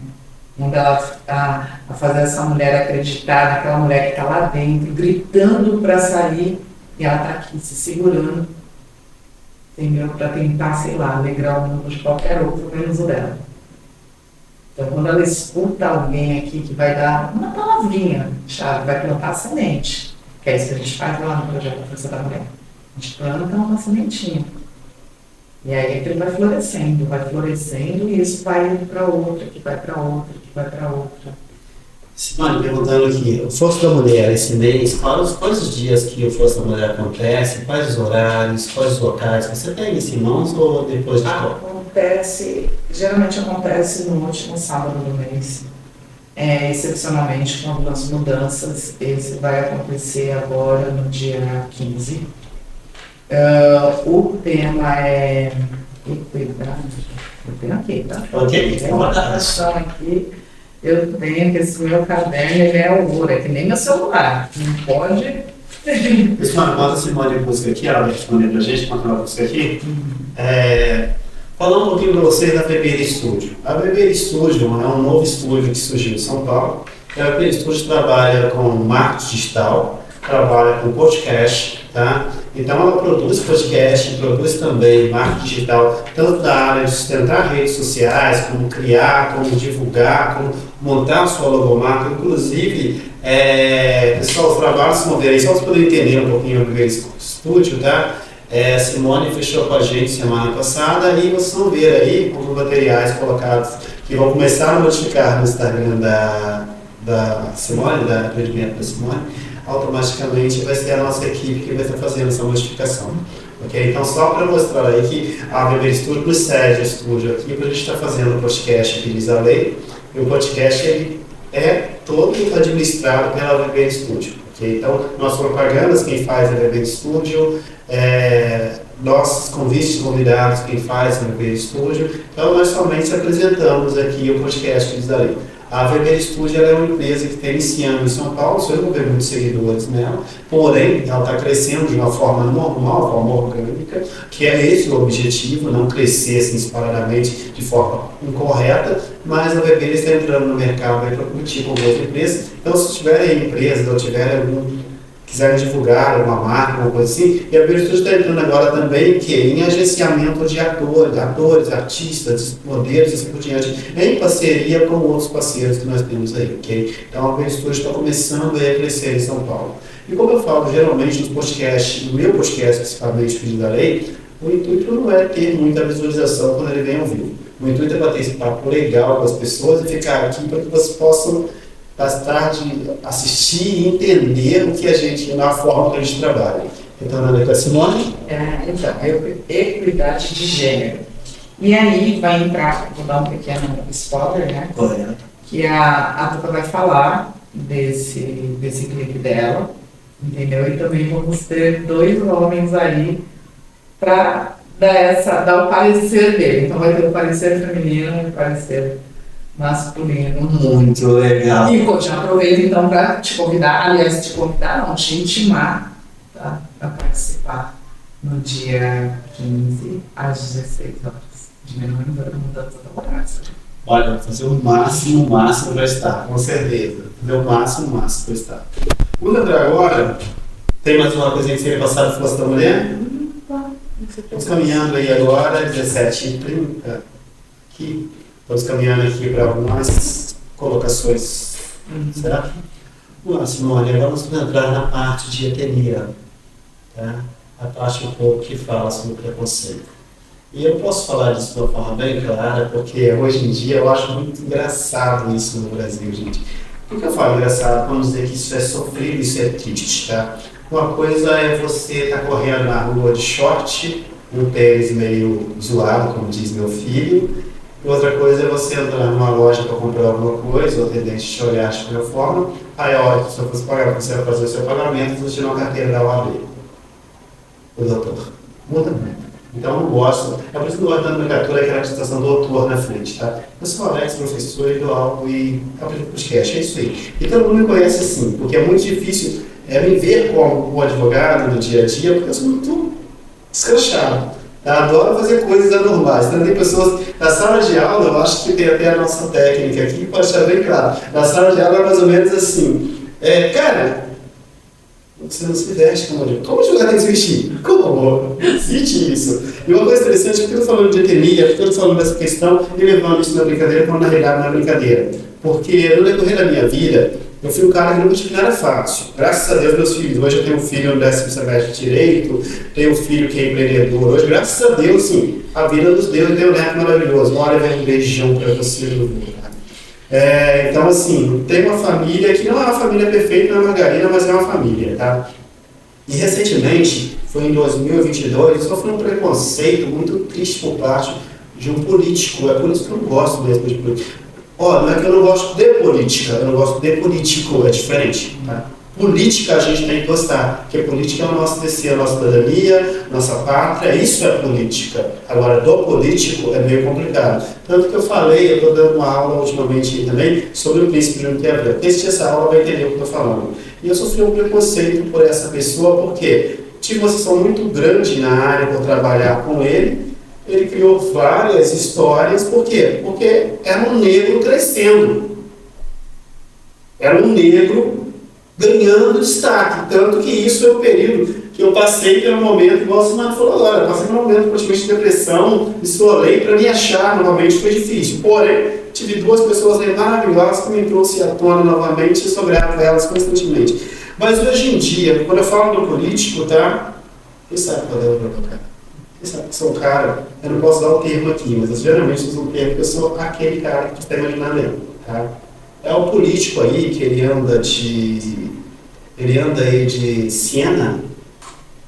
Mudam ela a fazer essa mulher acreditar naquela mulher que está lá dentro, gritando para sair, e ela está aqui se segurando, entendeu? Para tentar, sei lá, alegrar o mundo de qualquer outro, menos o dela. Então, quando ela escuta alguém aqui que vai dar uma palavrinha chave, vai plantar a semente, que é isso que a gente faz lá no projeto da Força da Mulher. A gente planta uma sementinha. E aí ele vai florescendo e isso vai indo para outra, que vai para outra, que vai para outra. Simone, perguntando aqui, o Força da Mulher, esse mês, quais os dias que o Força da Mulher acontece, quais os horários, quais os locais, você tem isso em mãos ou depois de Geralmente acontece no último sábado do mês. Excepcionalmente, com algumas mudanças, esse vai acontecer agora no dia 15. O tema é equidade. Eu tenho aqui, tá? Ok, tem uma anotação aqui. Eu tenho que esse meu caderno, ele é ouro, é que nem meu celular. Não pode. Pessoal, bota a Simone música aqui, ela vai responder pra gente, bota a música aqui. Falando um pouquinho para vocês da VB Studio. A VB Studio é um novo estúdio que surgiu em São Paulo. A VB Studio trabalha com marketing digital, trabalha com podcast, tá? Então ela produz podcast, produz também marketing digital, tanto da área de sustentar redes sociais, como criar, como divulgar, como montar a sua logomarca. Inclusive, pessoal, os trabalhos se moverem, só para poderem entender um pouquinho o VB Studio, tá? A Simone fechou com a gente semana passada e vocês vão ver aí alguns materiais colocados que vão começar a notificar no Instagram da Simone, da empreendimento da Simone. Automaticamente vai ser a nossa equipe que vai estar fazendo essa modificação. Okay? Então, só para mostrar aí que a VB Studio nos cede o estúdio aqui para a gente estar fazendo o podcast que diz a lei. E o podcast ele é todo administrado pela VB Studio. Okay? Então, nossas propagandas, quem faz é a VB Studio, nossos convites convidados, quem faz é a VB Studio. Então, nós somente apresentamos aqui o podcast que diz a lei. A VB Studio é uma empresa que está iniciando em São Paulo, você não vê muitos seguidores nela, porém ela está crescendo de uma forma normal, forma orgânica, que é esse o objetivo, não crescer assim, disparadamente de forma incorreta, mas a VB está entrando no mercado para competir com outras empresas. Então, se tiverem empresas ou quiserem divulgar alguma marca, alguma coisa assim, e a VB Studio está entrando agora também em agenciamento de atores, artistas, modelos e assim por diante, em parceria com outros parceiros que nós temos aí, ok? Então a VB Studio está começando a crescer em São Paulo. E como eu falo geralmente nos podcasts, no meu podcast principalmente, Filho da Lei, o intuito não é ter muita visualização quando ele vem ao vivo. O intuito é bater esse papo legal com as pessoas e ficar aqui para que vocês possam de assistir e entender o que a gente, na forma que a gente trabalha. Então, Ana da Simone? Equidade de gênero. E aí vai entrar, vou dar um pequeno spoiler, né? Correto. Que a Tuca vai falar desse clipe dela, entendeu? E também vamos ter 2 homens aí para dar o parecer dele. Então vai ter o parecer feminino e o parecer masculino. Muito legal. E eu já aproveito então para te convidar, te intimar, tá? Para participar no dia 15 às 16 horas. Diminuindo a mudança da praça. Olha, vou fazer o máximo para estar, com certeza. Fazer o máximo para estar. O André agora, tem mais uma coisa que você quer passar do Força da Mulher? Estamos caminhando aí agora, 17h30. Aqui. Estamos caminhando aqui para algumas colocações, certo? Bom, Simone, vamos entrar na parte de etnia, tá? A parte um pouco que fala sobre o preconceito. E eu posso falar disso de uma forma bem clara, porque hoje em dia eu acho muito engraçado isso no Brasil, gente. Por que eu falo engraçado? Vamos dizer que isso é sofrido, isso é triste, tá? Uma coisa é você estar correndo na rua de short, um tênis meio zoado, como diz meu filho, e outra coisa é você entrar numa loja para comprar alguma coisa, o atendente te olhar de qualquer forma, aí a hora que você fosse pagar, você vai fazer o seu pagamento, você tira uma carteira da OAB. O doutor. Muda muito. Então eu não gosto, é por isso que eu gosto da nomenclatura, aquela digitação do autor na frente, tá? Eu sou Alex, professor, e dou algo e apresento podcast, é isso aí. E todo mundo me conhece assim, porque é muito difícil me ver como o advogado no dia a dia, porque eu sou muito escrachado. Eu adoro fazer coisas anormais. Então tem pessoas, na sala de aula, eu acho que tem até a nossa técnica aqui, que pode estar bem claro. Na sala de aula é mais ou menos assim, cara, você não se veste como advogado. Como advogado tem que se vestir? Como? Existe isso. E uma coisa interessante, porque eu estou falando de etnia, porque eu estou falando dessa questão e levando isso na brincadeira, quando na realidade não é brincadeira. Porque no decorrer da minha vida, eu fui um cara que nunca tive nada fácil. Graças a Deus, meus filhos. Hoje eu tenho um filho no 10º semestre de Direito, tenho um filho que é empreendedor. Hoje, graças a Deus, sim, a vida dos deuses tem um neto maravilhoso. Olha, vem um beijão para você, Lu. Então, assim, tem uma família que não é uma família perfeita, não é margarina, mas é uma família, tá? E recentemente, foi em 2022, eu sofri um preconceito muito triste por parte de um político. É por isso que eu não gosto mesmo de político. Não é que eu não gosto de política, eu não gosto de político, é diferente, tá? Política a gente tem que gostar, porque política é o nosso descer, a nossa cidadania, nossa pátria, isso é política. Agora, do político é meio complicado. Tanto que eu falei, eu estou dando uma aula ultimamente também sobre o príncipe de Maquiavel. Quem assistir essa aula vai entender o que eu estou falando. E eu sofri um preconceito por essa pessoa, porque tive uma sessão muito grande na área por trabalhar com ele. Ele criou várias histórias, por quê? Porque era um negro crescendo. Era um negro ganhando destaque, tanto que isso é o período que eu passei pelo momento, igual o Simone falou agora, eu passei pelo momento praticamente de depressão, isolei, para me achar novamente foi difícil, porém, tive duas pessoas aí maravilhosas que me trouxeram à tona novamente e sou grato a elas constantemente. Mas hoje em dia, quando eu falo do político, tá? Quem sabe qual é o meu cara? Quem sabe que sou um cara, eu não posso dar o termo aqui, mas eu geralmente uso um termo porque eu sou aquele cara que está imaginando, tá? É o político aí que ele anda aí de Siena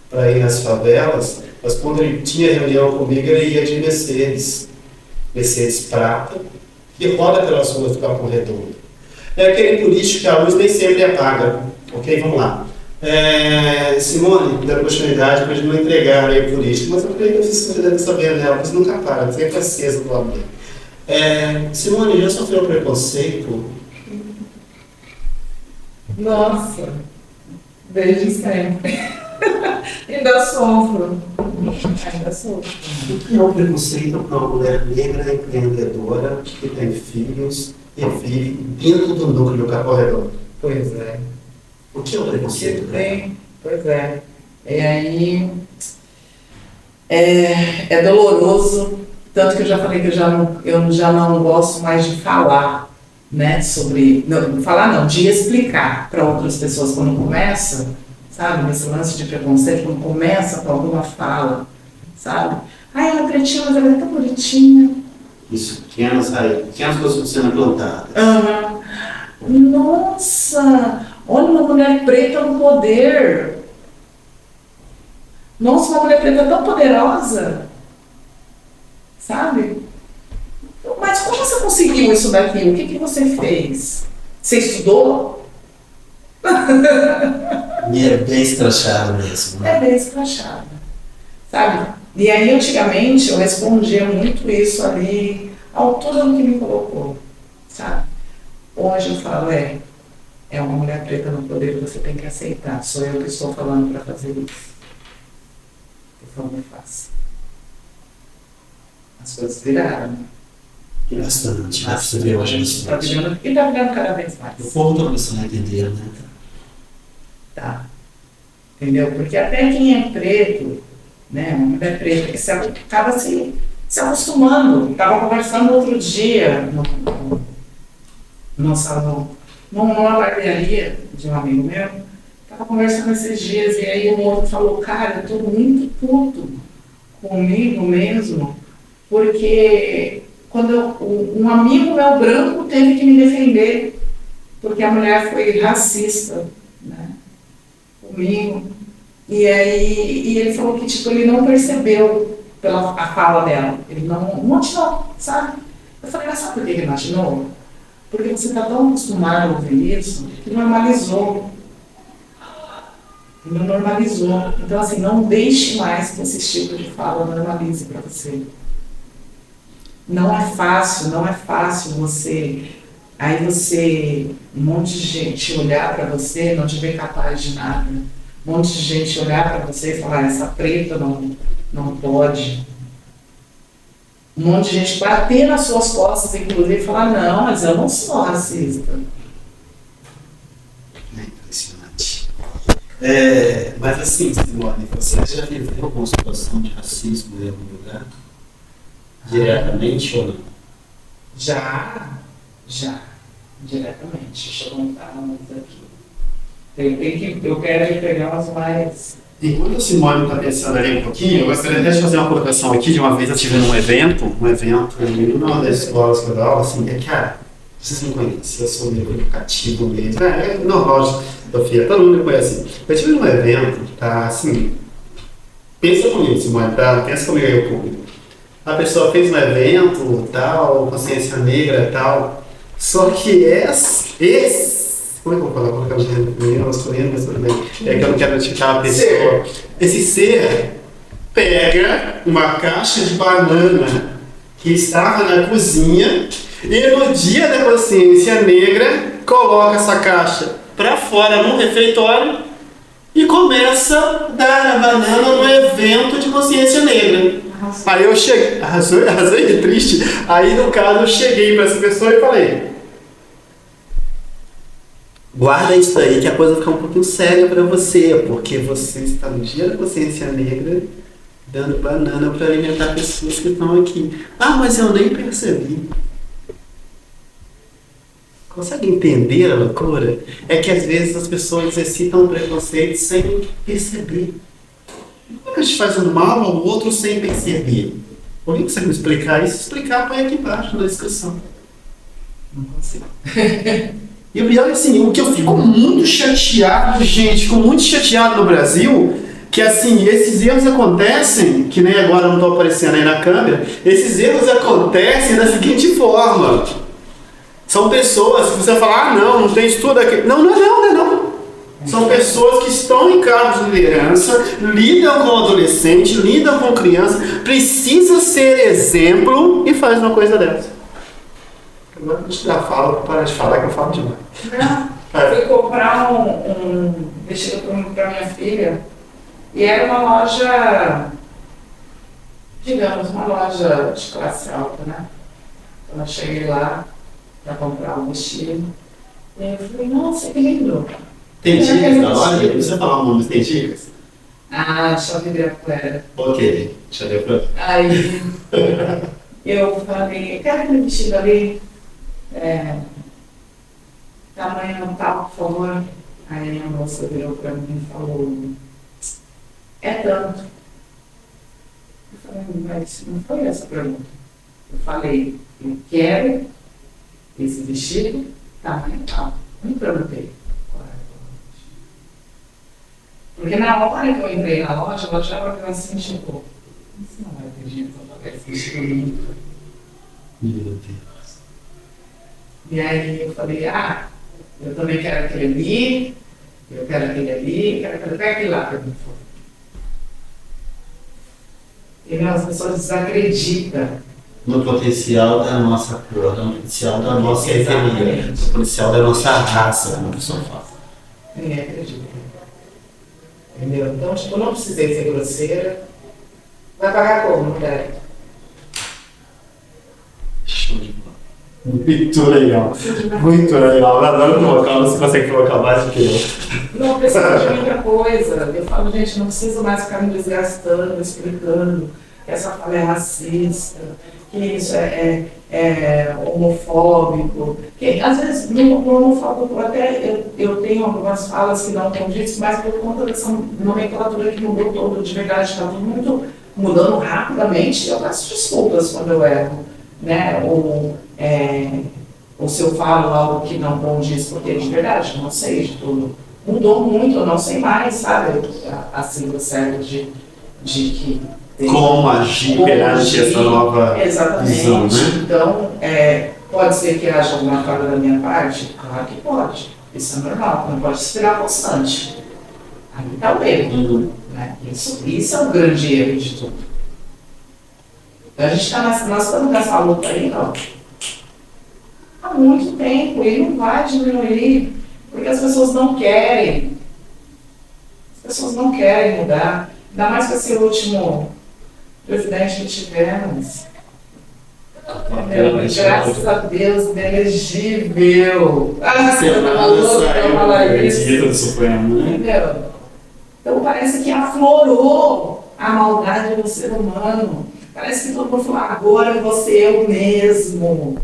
para ir nas favelas, mas quando ele tinha reunião comigo, ele ia de Mercedes prata, e roda pelas ruas do Capão Redondo. É aquele político que a luz nem sempre apaga. Ok? Vamos lá. Simone, da continuidade, para não entregar aí o político, mas eu creio que você deve saber, né? A luz nunca para, sempre acesa do lado dele. Simone, já sofreu preconceito? Nossa, desde sempre. Ainda sofro. O que é o preconceito para uma mulher negra empreendedora que tem filhos e vive dentro do núcleo do Capão Redondo? Pois é. O que é o preconceito? Pois é. E aí é doloroso, tanto que eu já falei que eu já não gosto mais de falar, né, sobre, de explicar para outras pessoas quando começa, sabe, nesse lance de preconceito, quando começa com alguma fala, sabe? Ai, ela é pretinha, mas ela é tão bonitinha. Isso, pequenas coisas sendo plantadas. Nossa, olha uma mulher preta no poder. Nossa, uma mulher preta tão poderosa, sabe? Mas como você conseguiu isso daqui? O que você fez? Você estudou? E é bem escrachado mesmo, né? É bem escrachado, sabe? E aí, antigamente, eu respondia muito isso ali, à altura do que me colocou, sabe? Hoje eu falo, é uma mulher preta no poder, você tem que aceitar. Sou eu que estou falando para fazer isso. Por favor, faça. As coisas viraram. E bastante, né? Você vê hoje isso. Está virando cada vez mais. O povo está começando a entender, né? Tá. Entendeu? Porque até quem é preto, né, uma mulher preta, que acaba se se acostumando. Estava conversando outro dia no salão, numa barbearia de um amigo meu. Estava conversando esses dias e aí um outro falou, cara, eu estou muito puto comigo mesmo, porque quando um amigo meu branco teve que me defender, porque a mulher foi racista, né, comigo. E aí ele falou que tipo, ele não percebeu a fala dela, ele não atinou, sabe? Eu falei, mas sabe por que ele não atinou? Porque você está tão acostumado a ouvir isso que normalizou. Ele normalizou. Então assim, não deixe mais que esse tipo de fala normalize para você. Não é fácil você... Aí um monte de gente olhar para você, não te ver capaz de nada. Um monte de gente olhar para você e falar, essa preta não pode. Um monte de gente bater nas suas costas, inclusive, e falar, não, mas eu não sou racista. É impressionante. Mas assim, Simone, você já viveu alguma situação de racismo em algum lugar? Diretamente ou não? Já, diretamente. Deixa eu contar umas aqui. Eu quero pegar umas mais... Enquanto a Simone está pensando ali um pouquinho, eu gostaria até de fazer uma colocação aqui. De uma vez eu estive num evento em uma das escolas que eu dou aula, assim, cara, vocês não conhecem, eu sou meio educativo mesmo, é normal, Sofia, todo mundo me conhece. Eu estive num evento, tá, assim, pensa comigo, Simone, tá? Pensa comigo aí o público. A pessoa fez um evento, tal, consciência negra, tal, só que como é que eu vou falar? Colocar o gênero feminino, masculino, mas tudo bem. É que eu não quero identificar a pessoa. Esse ser pega uma caixa de banana que estava na cozinha e no dia da consciência negra coloca essa caixa para fora no refeitório e começa a dar a banana no evento de consciência negra. Aí eu cheguei, arrasei de triste. Aí no caso eu cheguei para essa pessoa e falei: guarda isso daí que a coisa fica um pouquinho séria para você, porque você está no dia da consciência negra dando banana para alimentar pessoas que estão aqui. Ah, mas eu nem percebi. Consegue entender a loucura? É que às vezes as pessoas exercitam um preconceito sem perceber. Como é que a gente faz um mal ao outro sem perceber? Alguém consegue me explicar isso? Explicar, põe aqui embaixo na descrição. Não consigo. E o pior é assim, o que eu fico muito chateado, gente, fico muito chateado no Brasil, que assim, esses erros acontecem, que nem agora não estou aparecendo aí na câmera, esses erros acontecem da seguinte forma. São pessoas que você fala, não tem estudo aqui. Não. São pessoas que estão em cargos de liderança, lidam com adolescente, lidam com criança, precisa ser exemplo e faz uma coisa dessa. Agora eu já falo, para de falar que eu falo demais. Fui comprar um vestido para minha filha e era uma loja, digamos, uma loja de classe alta, né? Então eu cheguei lá para comprar um vestido e eu falei, nossa, que lindo! Tem dicas na loja? Não precisa falar o nome, mas tem dicas? Chave Ibirapuera. Ok, Chave Ibirapuera. Aí eu falei, quero aquele vestido ali, tamanho tal, por favor. Aí a moça virou para mim e falou, é tanto. Eu falei, mas não foi essa a pergunta. Eu falei, eu quero esse vestido, tamanho tal. Eu não perguntei. Porque na hora que eu entrei na loja, ela já olhou assim, tipo, isso não vai ter dinheiro para pagar esse vestido. Meu Deus. E aí eu falei, eu também quero aquele ali, eu quero aquele ali, quero aquele lá para mim. E as pessoas desacreditam. No potencial da nossa cor, no potencial da nossa etnia, no potencial da nossa raça, como a pessoa fala. Ninguém acredita. Entendeu? Então, tipo, não precisei ser grosseira. Vai pagar como, não deve? Show de bola. Muito legal. Muito legal. Eu adoro provocar, você consegue provocar mais do que eu. Não precisa de muita coisa. Eu falo, gente, não preciso mais ficar me desgastando, explicando. que essa fala é racista, que isso é homofóbico, que às vezes no homofóbico até eu tenho algumas falas que não condizem, mas por conta dessa nomenclatura que mudou todo, de verdade, está tudo muito mudando rapidamente, eu peço desculpas quando eu erro, né? Ou se eu falo algo que não condiz, porque de verdade, não sei de tudo. Mudou muito, eu não sei mais, sabe? Assim, do certo de que... Como agir perante essa nova visão, né? Então, pode ser que haja alguma falha da minha parte? Claro que pode. Isso é normal, não pode esperar constante. Aí está o erro. Né? Isso é o grande erro de tudo. Então, a gente nós estamos nessa luta aí, ó, há muito tempo, e não vai diminuir, porque as pessoas não querem. As pessoas não querem mudar. Ainda mais com esse último presidente que tivemos. Graças a Deus, inelegível. Você estava louca para falar isso. Do Supremo, né? Entendeu? Então parece que aflorou a maldade do ser humano. Parece que todo mundo falou, agora você é o mesmo.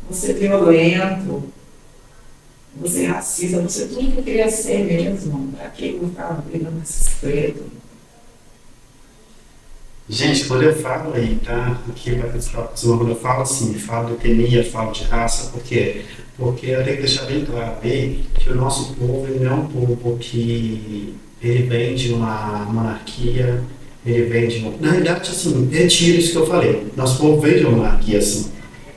Você é violento. Você é racista. Você é tudo que eu queria ser mesmo. Para que eu ficava brigando nesses pretos? Gente, quando eu falo aí, tá? Aqui vai participar, quando eu falo assim, falo de etnia, falo de raça, por quê? Porque eu tenho que deixar bem claro aí que o nosso povo ele não é um povo que ele vem de uma monarquia, ele vem de uma... Na realidade, assim, retiro isso que eu falei. Nosso povo vem de uma monarquia, assim,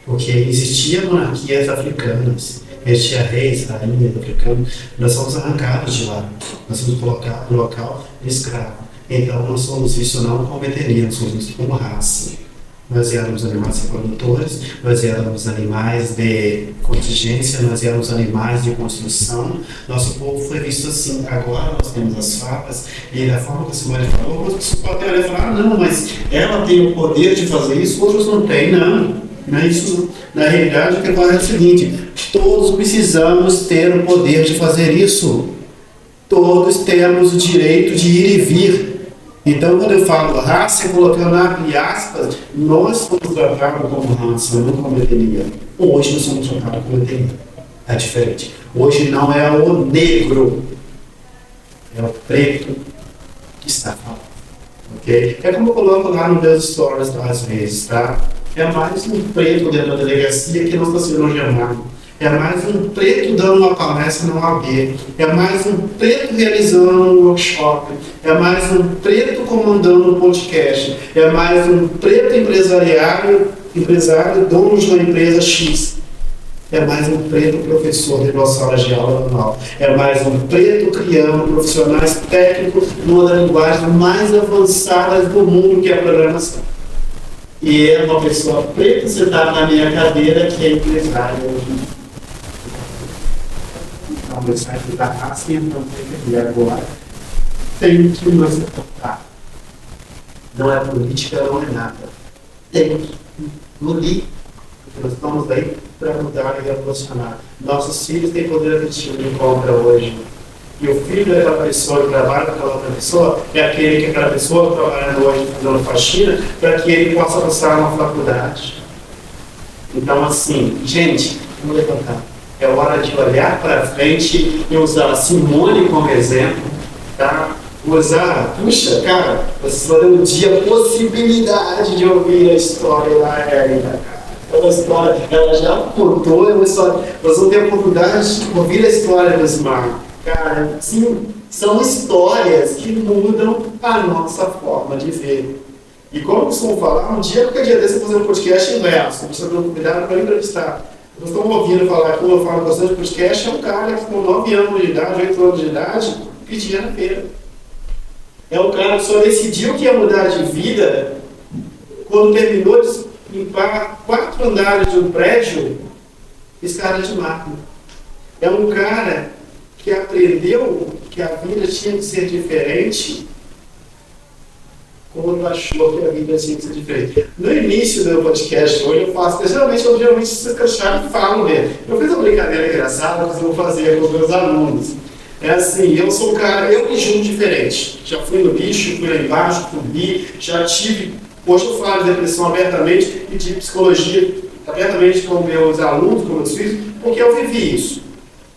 porque existiam monarquias africanas, existia reis, rainhas africanos, nós somos arrancados de lá, nós somos colocados no local de escravo. Então, nós somos vistos não como etnia, nós somos vistos como raça. Nós éramos animais reprodutores, nós éramos animais de contingência, nós éramos animais de construção. Nosso povo foi visto assim. Agora nós temos as falas, e da forma que a Simone falou, as pessoas podem olhar e falar, não, mas ela tem o poder de fazer isso, outros não têm, não. Não é isso. Na realidade, o que ocorre é o seguinte, todos precisamos ter o poder de fazer isso. Todos temos o direito de ir e vir. Então, quando eu falo raça, colocando abre aspas, nós somos tratados como raça, não como etnia. Hoje nós somos tratados como etnia. É diferente. Hoje não é o negro, é o preto que está falando. Okay? É como eu coloco lá no meus stories às vezes, tá? É mais um preto dentro da delegacia que não está sendo chamado. É mais um preto dando uma palestra na OAB, é mais um preto realizando um workshop, é mais um preto comandando um podcast, é mais um preto empresário, dono de uma empresa X, é mais um preto professor de uma sala de aula normal, é mais um preto criando profissionais técnicos numa das linguagens mais avançadas do mundo, que é a programação. E é uma pessoa preta sentada na minha cadeira que é empresária hoje. Então, meu site da raça, então tem que agora. Tem que nos tocar. Não é política, não é nada. Tem que engolir. Nós estamos aí para mudar e revolucionar. Nossos filhos têm poder aquisitivo de compra hoje. E o filho daquela pessoa que trabalha com aquela outra pessoa é aquele que aquela pessoa está trabalhando hoje fazendo faxina para que ele possa passar uma faculdade. Então, assim, gente, vamos levantar. É hora de olhar para frente e usar a Simone como exemplo, tá? Usar, puxa, cara, vocês vão ter um dia a possibilidade de ouvir a história da Érica, cara. É uma história, ela já contou, é uma história. Nós vamos ter a oportunidade de ouvir a história do Smart. Cara, sim, são histórias que mudam a nossa forma de ver. E como eu costumo falar, um dia, qualquer dia desse, eu vou fazer um podcast inverso. Você precisa ter um convidado para entrevistar. Nós estamos ouvindo falar, como eu falo bastante podcast, é um cara que com 9 anos de idade, 8 anos de idade, pedia na feira. É um cara que só decidiu que ia mudar de vida quando terminou de limpar 4 andares de um prédio, escada de máquina. É um cara que aprendeu que a vida tinha que ser diferente quando achou que a vida tinha que ser diferente. No início do meu podcast hoje eu faço, geralmente vocês cacharam e falam mesmo. Eu fiz uma brincadeira engraçada que eu vou fazer com os meus alunos. É assim, eu sou um cara, eu me julgo diferente. Já fui no lixo, fui lá embaixo, subi, já tive Hoje eu falo de depressão abertamente e de psicologia abertamente com meus alunos, com meus filhos, porque eu vivi isso.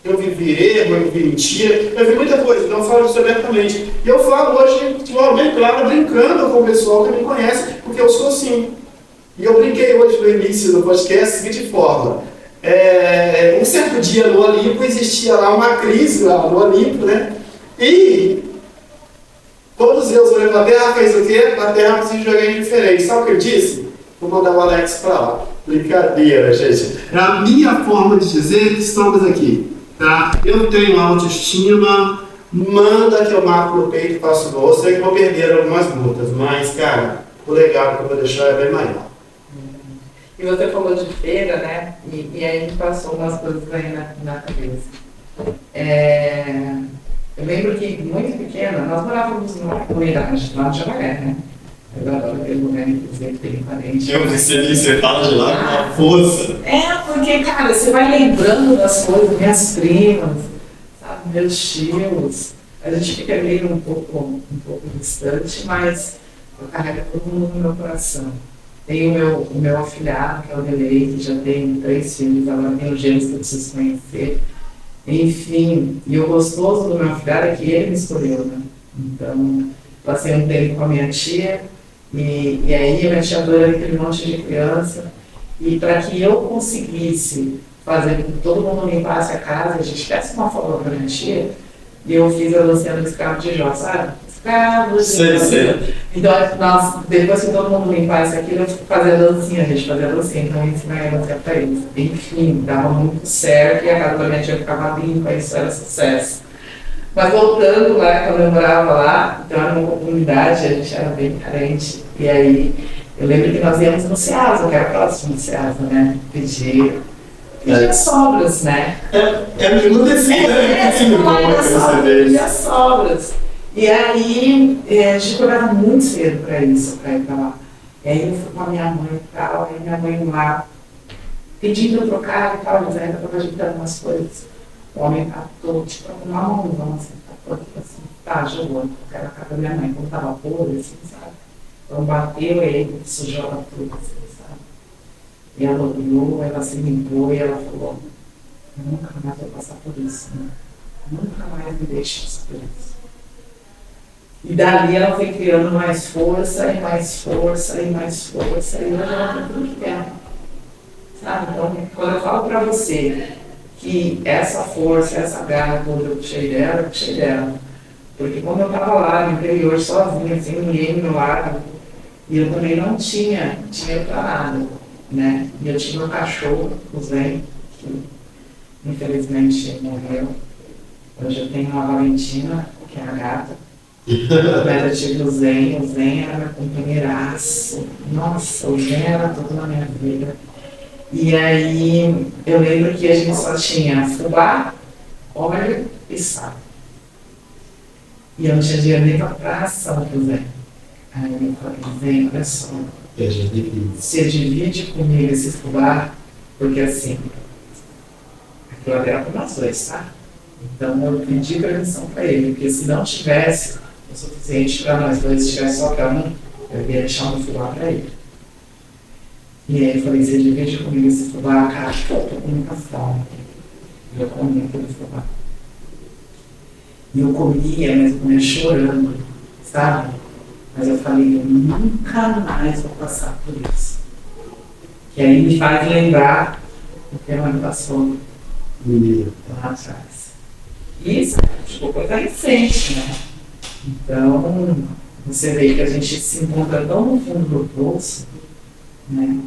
Eu vivi erro, eu vivi mentira, eu vivi muita coisa, então eu falo isso abertamente. E eu falo hoje, de forma bem clara, brincando com o pessoal que me conhece, porque eu sou assim. E eu brinquei hoje no início do podcast da seguinte forma. Um certo dia no Olimpo existia lá uma crise lá no Olimpo, né? E todos os Deus olhando para a Terra, fez o quê? A Terra precisa de alguém diferente. Sabe o que eu disse? Vou mandar o Alex para lá. Brincadeira, gente. É a minha forma de dizer que estamos aqui. Tá? Eu tenho autoestima, manda que eu marco no peito e faço gol. Eu sei que vou perder algumas lutas, mas, cara, o legado que eu vou deixar é bem maior. E você falou de feira, né? E aí me passou umas coisas aí na cabeça. Eu lembro que, muito pequena, nós morávamos numa comunidade lá de Jaguaré, né? Eu adoro aquele lugar, inclusive, que tem parente. Eu percebi, você fala de lá com uma força. Porque, cara, você vai lembrando das coisas, minhas primas, sabe, meus tios. A gente fica meio um pouco distante, mas eu carrego todo mundo no meu coração. Tem o meu afilhado, que é o Delei, que já tem 3 filhos, agora tem os gêmeos que eu preciso conhecer. Enfim, e o gostoso do meu afilhado é que ele me escolheu, né? Então, passei um tempo com a minha tia, e aí a minha tia adora aquele monte de criança, e para que eu conseguisse fazer com que todo mundo limpasse a casa, a gente tivesse uma folga para minha tia, e eu fiz a dancinha do escravo de Jó, sabe? Escravo de Jó. Então, depois que todo mundo limpasse aquilo, eu fazia a dancinha, a gente fazia a dancinha, então eu ensinei a dancinha para eles. Enfim, dava muito certo, e a casa da minha tia ficava limpa, isso era sucesso. Mas voltando lá, quando eu morava lá, então era uma comunidade, a gente era bem carente, e aí eu lembro que nós íamos no Ceasa, que era próximo do Ceasa, né? Pedir as sobras, né? Pergunta assim, né? Pedir as sobras. E aí a gente acordava muito cedo para isso, para ir para lá. E aí eu fui com a minha mãe e tal, aí minha mãe lá pedindo eu trocar e tal, mas ainda estava ajeitando umas coisas. O homem catou, tipo, uma mãozão assim, jogou, porque era a casa da minha mãe, quando tava podre, assim, sabe? Então bateu ele, sujou ela tudo, assim, sabe? E ela olhou, ela se limpou e ela falou, nunca mais vou passar por isso, né? Nunca mais me deixe passar por isso. E dali ela foi criando mais força, e mais força, e mais força, e hoje ela tem tudo que quer. Sabe? Então, quando eu falo pra você que essa força, essa garra toda eu puxei dela. Porque quando eu estava lá no interior, sozinha, sem ninguém do meu lado, e eu também não tinha dinheiro para nada, né? E eu tinha um cachorro, o Zen, que infelizmente morreu. Hoje eu tenho uma Valentina, que é a gata. Mas eu tive o Zen era meu companheiraço. Nossa, o Zen era tudo na minha vida. E aí eu lembro que a gente só tinha fubá, óleo e sal. E eu não tinha dinheiro nem para praça pro Zé. Aí eu falei, Zé, olha só. Você divide comigo esse fubá, porque assim, aquilo era para nós dois, tá? Então eu pedi permissão para ele, porque se não tivesse o suficiente para nós dois, se tivesse só para um, eu ia deixar um fubá para ele. E aí eu falei, você divide comigo esse fubá, cara, eu tô com muita fome. E eu comi aquele fubá. E eu comia, mas eu comia chorando, sabe? Mas eu falei, eu nunca mais vou passar por isso. Que aí me faz lembrar o que ela me passou lá atrás. Isso, tipo, coisa recente, né? Então, você vê que a gente se encontra tão no fundo do poço, né?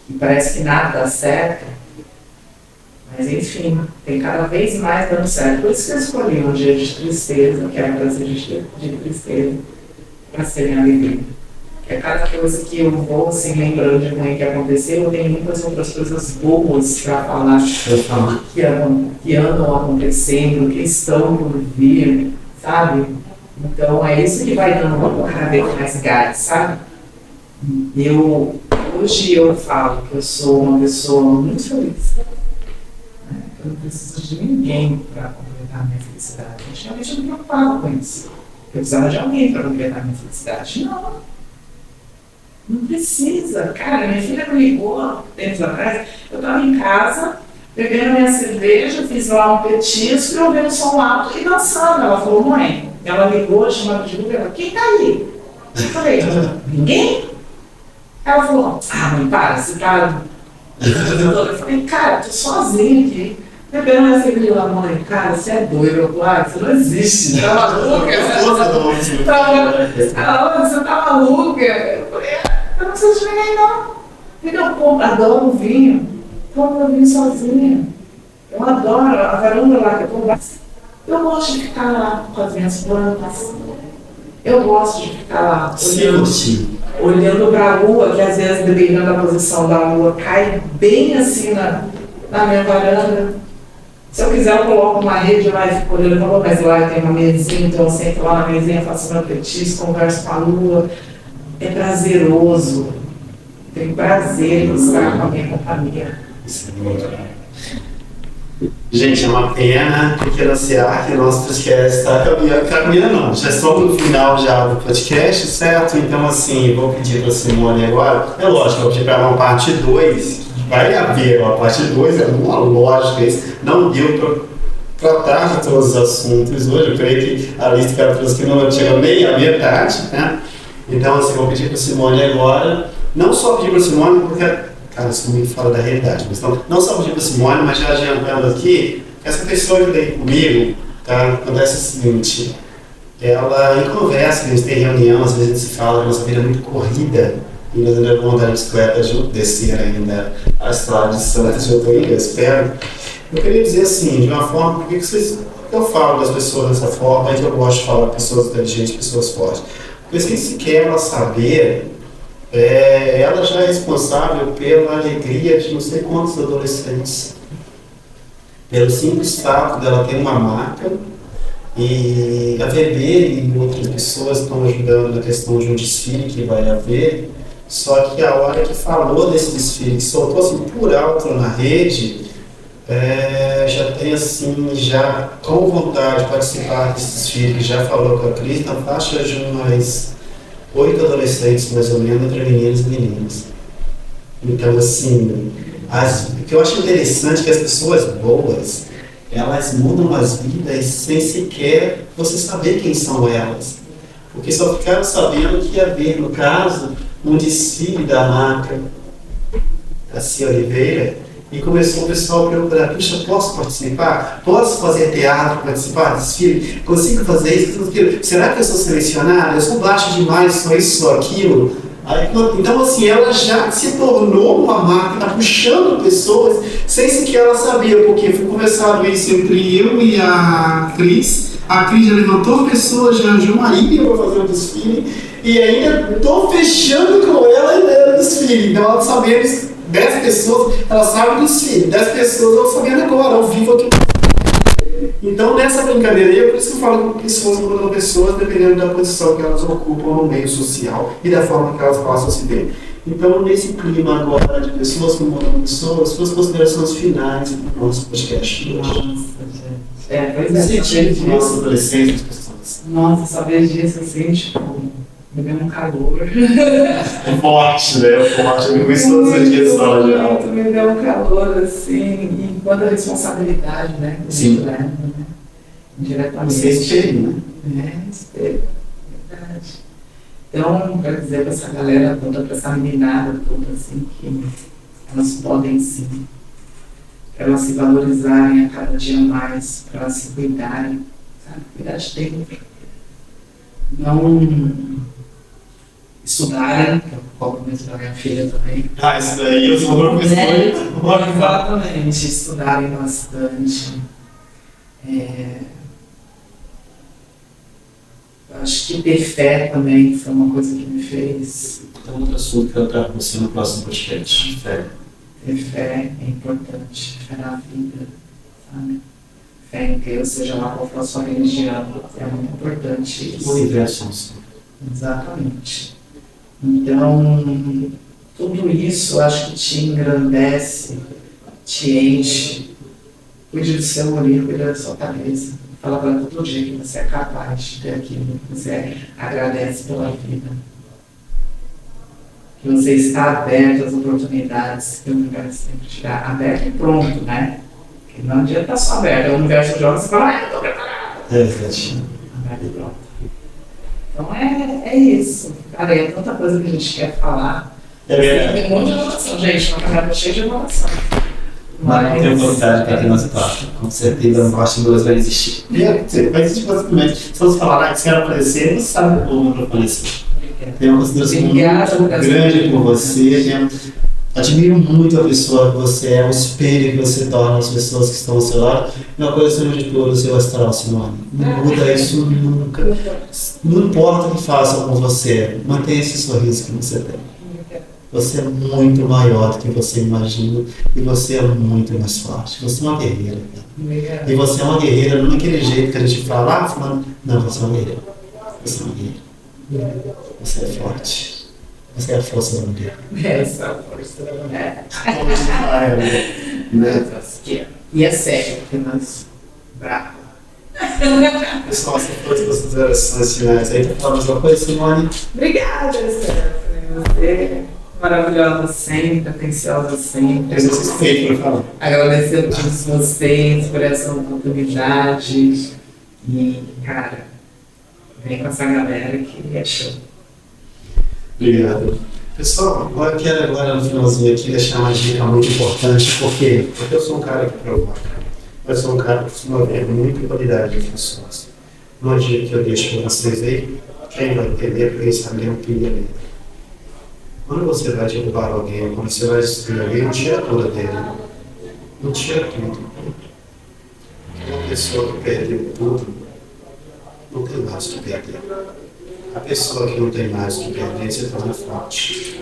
E parece que nada dá certo, mas enfim, tem cada vez mais dando certo. Por isso que eu escolhi um dia de tristeza, que era para ser de tristeza, para ser minha alegria. Que a cada coisa que eu vou assim, lembrando de ruim que aconteceu, eu tenho muitas outras coisas boas para falar que andam acontecendo, que estão por vir, sabe? Então é isso que vai dando cada vez mais gás, sabe? Hoje eu falo que eu sou uma pessoa muito feliz. Eu não preciso de ninguém para completar a minha felicidade. Antigamente eu não me preocupava com isso. Eu precisava de alguém para completar a minha felicidade. Não. Não precisa. Cara, minha filha me ligou tempos atrás, eu estava em casa, bebendo minha cerveja, fiz lá um petisco e ouvindo som alto e dançando. Ela falou, mãe, ela ligou, chamando de Uber, ela, quem tá aí? Eu falei, ninguém? Ela falou, mãe, para, você tá... Eu falei, cara, tô sozinha aqui. Bebendo minha cerveja lá, mãe, cara, você é doido, eu falei, você não existe, tá maluca? Você tá maluca? Eu falei, eu não preciso de ninguém, não. Eu adoro um vinho. Compro um vinho sozinha. Eu adoro a varanda lá que eu tô. Eu gosto de ficar lá com as minhas plantas. Eu gosto de ficar lá olhando para a lua, que às vezes, dependendo da posição da lua, cai bem assim na minha varanda. Se eu quiser, eu coloco uma rede lá e fico olhando, mas lá eu tenho uma mesinha, então eu sento lá na mesinha, faço meu petisco, converso com a lua. É prazeroso. Tenho prazer em estar com a minha companhia. Gente, é uma pena pequeno anunciar que o nosso podcast está caminhando não, já estamos no final já do podcast, certo? Então assim, vou pedir para a Simone agora, é lógico, vou pedir para ela uma parte 2, vai haver uma parte 2, é uma lógica isso, não deu para tratar de todos os assuntos hoje, eu creio que a lista que ela trouxe aqui não chega nem à metade, né? Então assim, vou pedir para a Simone agora, não só pedir para a Simone, porque cara, isso muito fora da realidade, mas não só pedir para a Simone, mas já adiantando aqui, essa pessoa que veio comigo, tá, acontece o seguinte, ela em conversa, a gente tem reunião, às vezes a gente se fala, a nossa vida é muito corrida, e nós ainda vamos andar de bicicleta junto, descer ainda a estrada de Santos, eu espero. Eu queria dizer assim, de uma forma, por que eu falo das pessoas dessa forma, e que eu gosto de falar de pessoas inteligentes, pessoas fortes? Porque sem sequer ela saber, ela já é responsável pela alegria de não sei quantos adolescentes. Pelo simples fato dela ter uma marca, e a VB e outras pessoas estão ajudando na questão de um desfile que vai haver, só que a hora que falou desse desfile, que soltou assim por alto na rede, já tem assim, já com vontade de participar desse desfile, que já falou com a Cris, na faixa de umas 8 adolescentes, mais ou menos, entre meninos e meninas. Então, assim, o que eu acho interessante é que as pessoas boas, elas mudam as vidas sem sequer você saber quem são elas. Porque só ficaram sabendo que ia haver, no caso, um desfile da marca da Cia Oliveira, e começou o pessoal a procurar, puxa, posso participar? Posso fazer teatro, participar do desfile? Consigo fazer isso? Será que eu sou selecionada? Eu sou baixa demais, sou isso, sou aquilo? Então, assim, ela já se tornou uma máquina puxando pessoas sem sequer ela saber, porque foi conversado isso entre eu e a Cris. A Cris já levantou pessoas, já arranjou uma ilha para fazer o desfile, e ainda estou fechando com ela a ideia do desfile. Então, ela sabendo 10 pessoas, ela sabe do desfile, 10 pessoas eu sabendo agora, ao vivo aqui. Então, nessa brincadeira aí, é por isso que eu falo que pessoas mudam pessoas dependendo da posição que elas ocupam no meio social e da forma que elas passam a se ver. Então, nesse clima agora de pessoas que mudam pessoas, suas considerações finais do nosso podcast de hoje. Nossa, gente. Nossa, adolescentes, pessoas. Nossa, saber disso assim, tipo, me deu um calor. É forte, né? É forte. Eu me conheço todos os dias só já. Me deu um calor, assim, e quando a responsabilidade, né? Sim. Né? Diretamente. Você é espelho, né? Espelho, verdade. Então, quero dizer para essa galera toda, para essa meninada toda, assim, que elas podem sim, para elas se valorizarem a cada dia mais, para elas se cuidarem, sabe? Cuidar de tempo. Não estudarem, que é o compromisso da minha filha também. Isso daí eu sou professor. Exatamente, estudarem bastante. Acho que ter fé também foi uma coisa que me fez. Então, outro assunto que eu trago com você no próximo podcast, fé. Ter fé é importante, fé na vida, sabe? Fé em Deus, seja lá qual for a sua religião, é muito importante isso. O universo é um sonho. Exatamente. Então, tudo isso acho que te engrandece, te enche. Cuide do seu olho, cuide da sua cabeça. Fala para todo dia que você é capaz de ter aquilo que você agradece pela vida. que você está aberto às oportunidades que o universo tem que tirar. Aberto e pronto, né? Porque não adianta estar só aberto. O universo joga e você fala, eu estou preparado. É verdade. Aberto e pronto. Então é isso. Cara, é tanta coisa que a gente quer falar. Tem um monte de inovação, gente. Uma carreira cheia de inovação. Mas não tenho vontade para ter mais papo. Com certeza não gosto de duas vai existir. Vai existir facilmente. Se você falar que você quer aparecer, você sabe como não aparecer. Tenho uma consideração muito grande por você. Admiro muito a pessoa que você é, o espelho que você torna as pessoas que estão ao seu lado. E uma coisa acima de tudo, o seu astral, Simone. Não muda isso nunca. Não importa o que façam com você, mantenha esse sorriso que você tem. Você é muito maior do que você imagina e você é muito mais forte. Você é uma guerreira. E você é uma guerreira não daquele jeito que a gente fala, fulano. Não, você é uma guerreira. Você é uma guerreira. Você é forte. Você é a força da mulher. Essa é a força da mulher. E é sério, porque nós... Bravo. Pessoal, essas foram as considerações finais. Aí, tá falando uma coisa, Simone? Obrigada, Stephanie. Você maravilhosa sempre, atenciosa sempre. Exercício feito para falar. Agradecer a todos vocês por essa oportunidade. E, cara, vem com essa galera que é show. Obrigado. Pessoal, eu quero agora no finalzinho aqui deixar uma dica muito importante, porque eu sou um cara que provoca. Eu sou um cara que costuma ver muita qualidade de pessoas. Uma dica que eu deixo para vocês aí, quem vai entender, para quem sabe ler, opinião dele. Quando você vai derrubar alguém, quando você vai destruir alguém, não tira tudo dele. Não tira tudo. Uma pessoa que perdeu tudo, não tem mais o que perder. A pessoa que não tem mais o que perder se torna forte.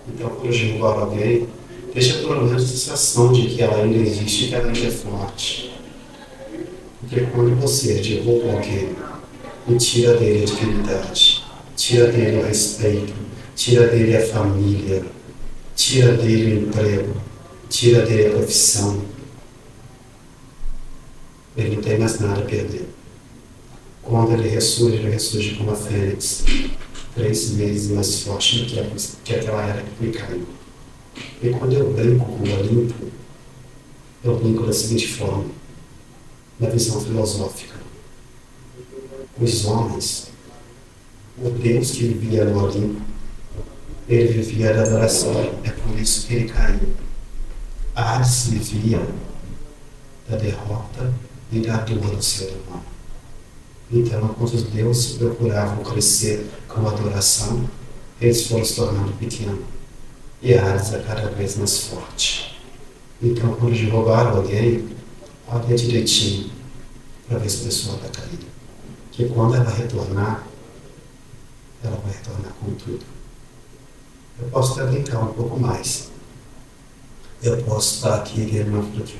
Então, quando derrubar alguém, deixa pelo menos a sensação de que ela ainda existe e que ela ainda é forte. Porque quando você derruba alguém e tira dele a dignidade, tira dele o respeito, tira dele a família, tira dele o emprego, tira dele a profissão, ele não tem mais nada a perder. Quando ele ressurge como a fênix, 3 vezes mais forte do que aquela era que ele caiu. E quando eu brinco com o Olimpo, eu brinco da seguinte forma, na visão filosófica. Os homens, o Deus que vivia no Olimpo, ele vivia da adoração, é por isso que ele caiu. Hades vivia da derrota e da dor do ser humano. Então, quando os deuses procuravam crescer com a adoração, eles foram se tornando pequenos. E a Hades é cada vez mais forte. Então, quando derrubaram alguém, olha direitinho para ver se a pessoa está caindo. Que quando ela retornar, ela vai retornar com tudo. Eu posso até brincar um pouco mais. Eu posso estar aqui Game of Thrones.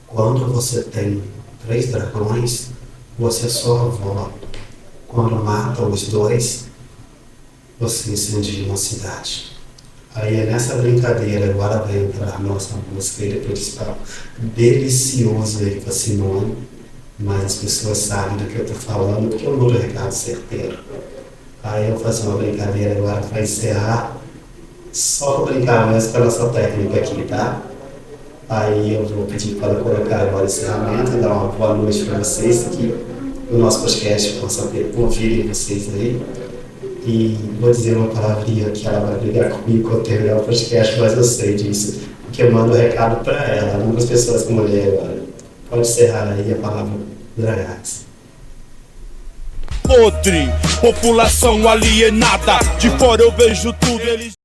Quando você tem 3 dragões, você só voa. Quando mata os 2, você incendia uma cidade. Aí é nessa brincadeira, agora vai entrar a nossa música e depois esse papo delicioso aí com a Simone, mas as pessoas sabem do que eu estou falando, porque eu mudo o recado certeiro. Aí eu vou fazer uma brincadeira agora para encerrar, só para brincar mesmo com a nossa técnica aqui, tá? Aí eu vou pedir para colocar agora o encerramento e dar uma boa noite para vocês aqui no nosso podcast, possam ouvirem vocês aí. E vou dizer uma palavrinha que ela vai brigar comigo quando terminar o podcast, mas eu sei disso, porque eu mando o recado para ela, não para as pessoas como eu agora. Pode encerrar aí a palavra Dragax. Podre, população alienada, de fora eu vejo tudo, eles